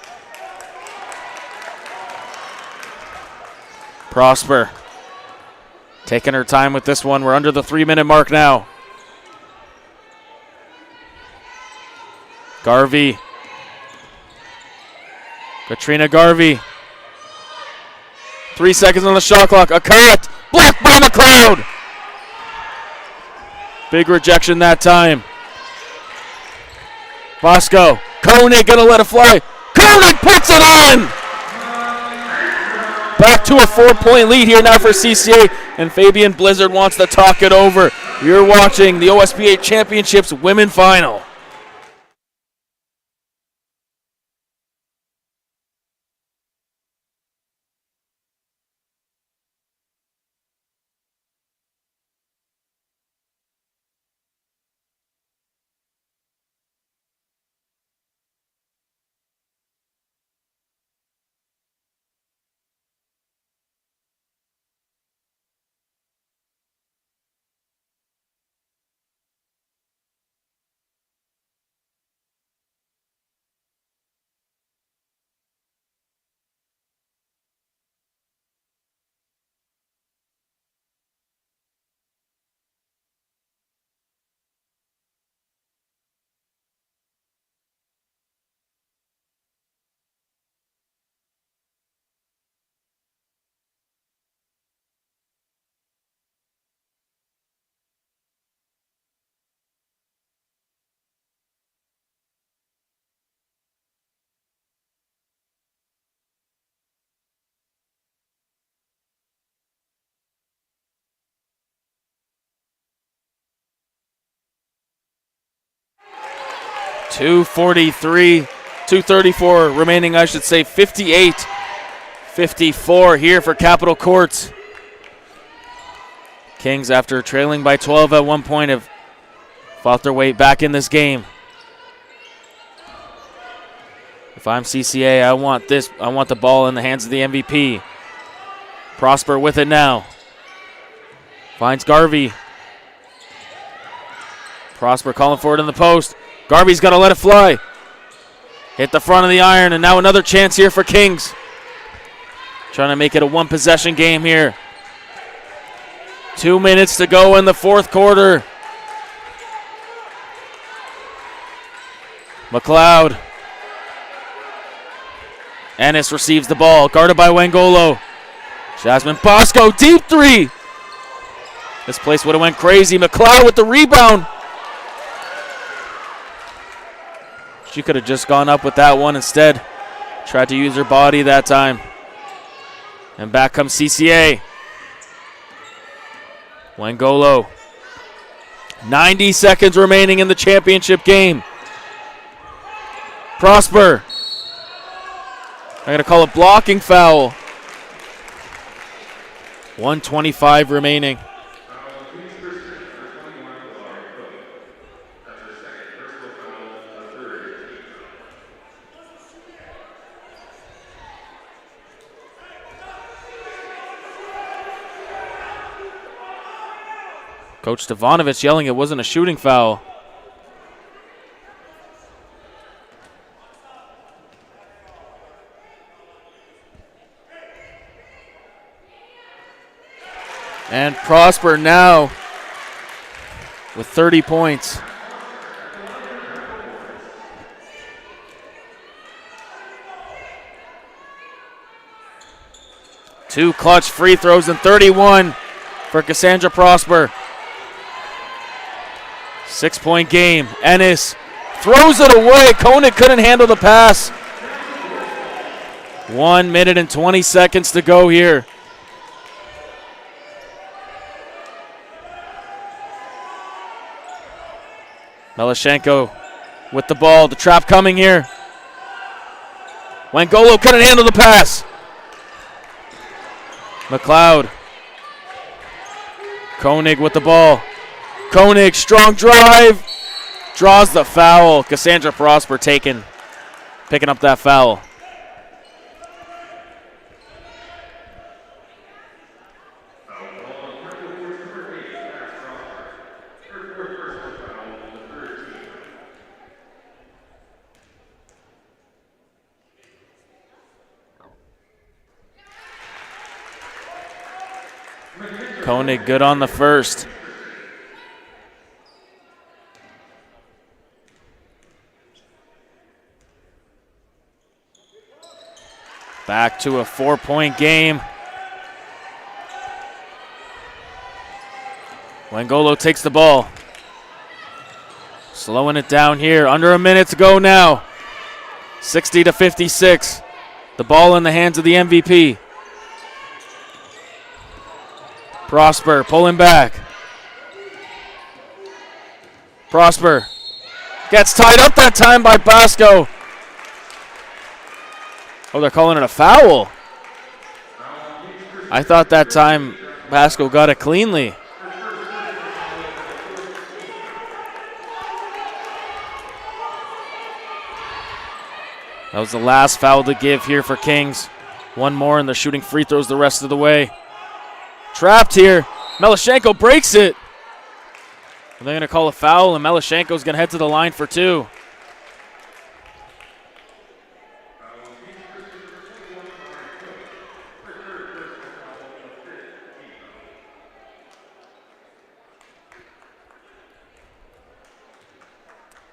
Prosper taking her time with this one. We're under the 3-minute mark now. Garvey. Katrina Garvey. 3 seconds on the shot clock. A cut. Blocked by McLeod. Big rejection that time. Bosco. Koenig gonna let it fly. Koenig puts it on! Back to a 4-point lead here now for CCA, and Fabian Blizzard wants to talk it over. You're watching the OSBA Championships Women Final. .234 remaining, I should say. 58-54 here for Capitol Courts. Kings, after trailing by 12 at one point, have fought their way back in this game. If I'm CCA, I want the ball in the hands of the MVP. Prosper with it now. Finds Garvey. Prosper calling for it in the post. Garvey's got to let it fly. Hit the front of the iron, and now another chance here for Kings. Trying to make it a one-possession game here. 2 minutes to go in the fourth quarter. McLeod. Ennis receives the ball, guarded by Wengolo. Jasmine Bosco, deep three. This place would have went crazy. McLeod with the rebound. She could have just gone up with that one instead. Tried to use her body that time. And back comes CCA. Wengolo. 90 seconds remaining in the championship game. Prosper. I'm going to call a blocking foul. 1:25 remaining. Coach Stavanovich yelling it wasn't a shooting foul. And Prosper now with 30 points. Two clutch free throws and 31 for Cassandra Prosper. 6-point game. Ennis throws it away. Koenig couldn't handle the pass. 1 minute and 20 seconds to go here. Melashenko with the ball. The trap coming here. Wangolo couldn't handle the pass. McLeod. Koenig with the ball. Koenig, strong drive. Draws the foul. Cassandra Prosper picking up that foul. Koenig good on the first. Back to a 4-point game. Wangolo takes the ball. Slowing it down here. Under a minute to go now. 60-56. The ball in the hands of the MVP. Prosper pulling back. Prosper gets tied up that time by Basco. Oh, they're calling it a foul. I thought that time Basco got it cleanly. That was the last foul to give here for Kings. One more and they're shooting free throws the rest of the way. Trapped here. Melashenko breaks it. And they're going to call a foul, and Melashenko's going to head to the line for two.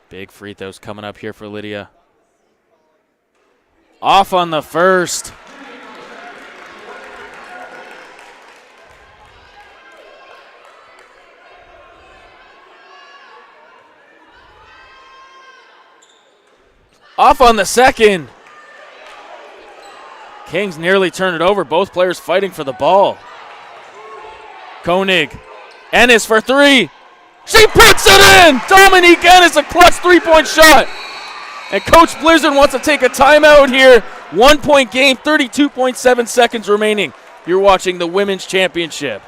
Big free throws coming up here for Lydia. Off on the first. Off on the second. Kings nearly turned it over. Both players fighting for the ball. Koenig. Ennis for three. She puts it in! Dominique Ennis, a clutch three-point shot. And Coach Blizzard wants to take a timeout here. 1-point game, 32.7 seconds remaining. You're watching the Women's Championship.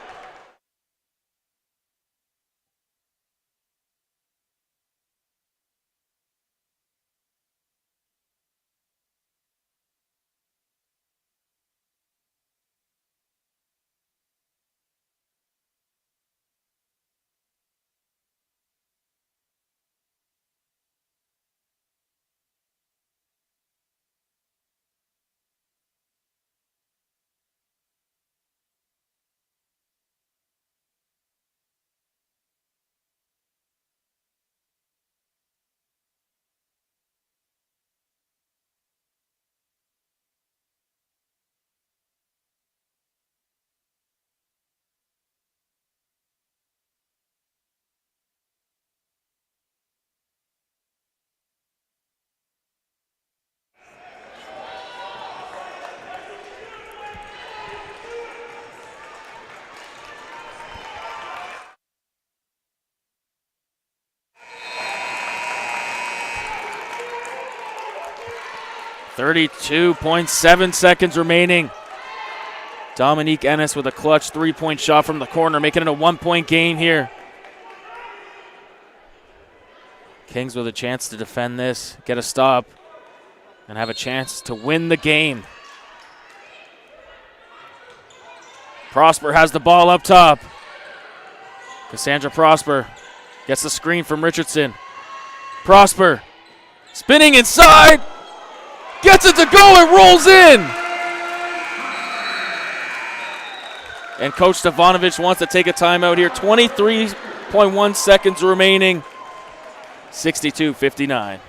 .7 seconds remaining. Dominique Ennis with a clutch three-point shot from the corner, making it a one-point game here. Kings with a chance to defend this, get a stop, and have a chance to win the game. Prosper has the ball up top. Cassandra Prosper gets the screen from Richardson. Prosper spinning inside, gets it to go, it rolls in. And Coach Stefanovic wants to take a timeout here. 23.1 seconds remaining. 62-59.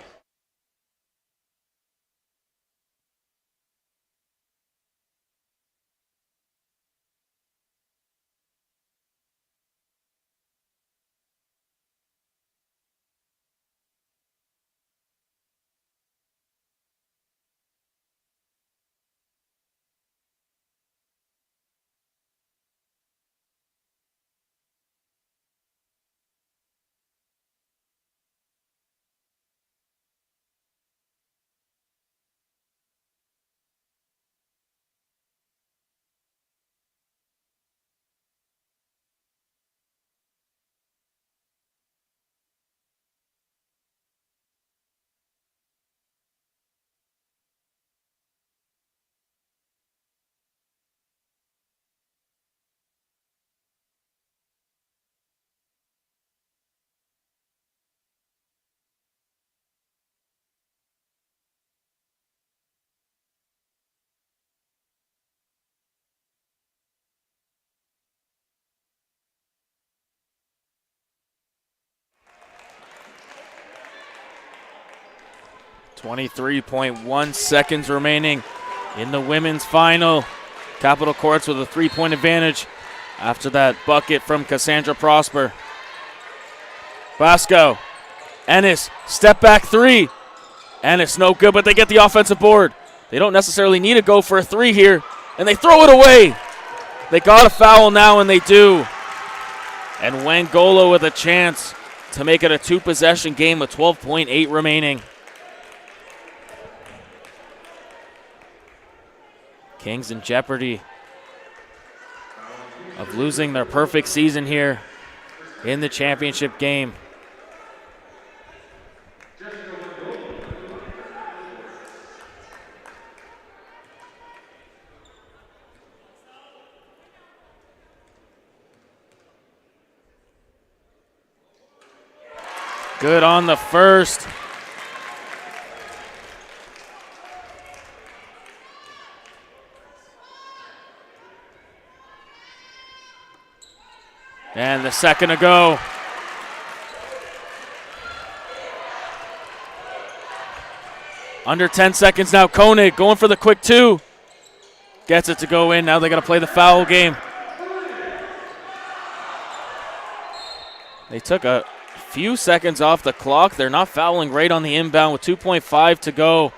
23.1 seconds remaining in the women's final. Capitol Courts with a three-point advantage after that bucket from Cassandra Prosper. Basco, Ennis, step back three. Ennis no good, but they get the offensive board. They don't necessarily need to go for a three here, and they throw it away. They got a foul now, and they do. And Wangolo with a chance to make it a two-possession game with 12.8 remaining. Kings in jeopardy of losing their perfect season here in the championship game. Good on the first. And the second to go. Under 10 seconds now. Koenig going for the quick two. Gets it to go in. Now they got to play the foul game. They took a few seconds off the clock. They're not fouling right on the inbound with 2.5 to go.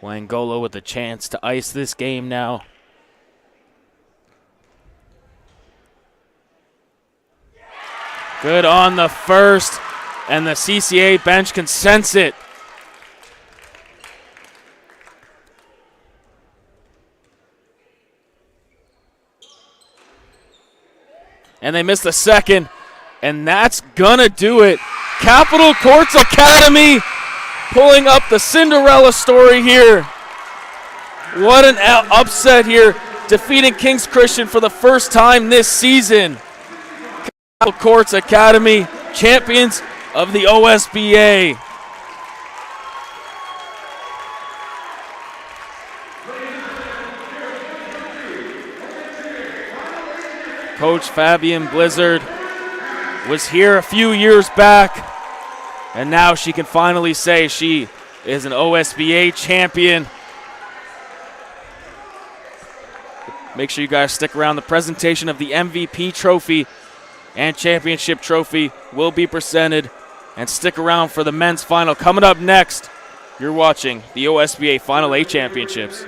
Wangolo with a chance to ice this game now. Good on the first, and the CCA bench can sense it. And they missed the second, and that's gonna do it. Capitol Courts Academy pulling up the Cinderella story here. What an upset here, defeating Kings Christian for the first time this season. Capitol Courts Academy, champions of the OSBA. Coach Fabian Blizzard was here a few years back, and now she can finally say she is an OSBA champion. Make sure you guys stick around. The presentation of the MVP trophy and championship trophy will be presented. And stick around for the men's final coming up next. You're watching the OSBA Final 8 Championships.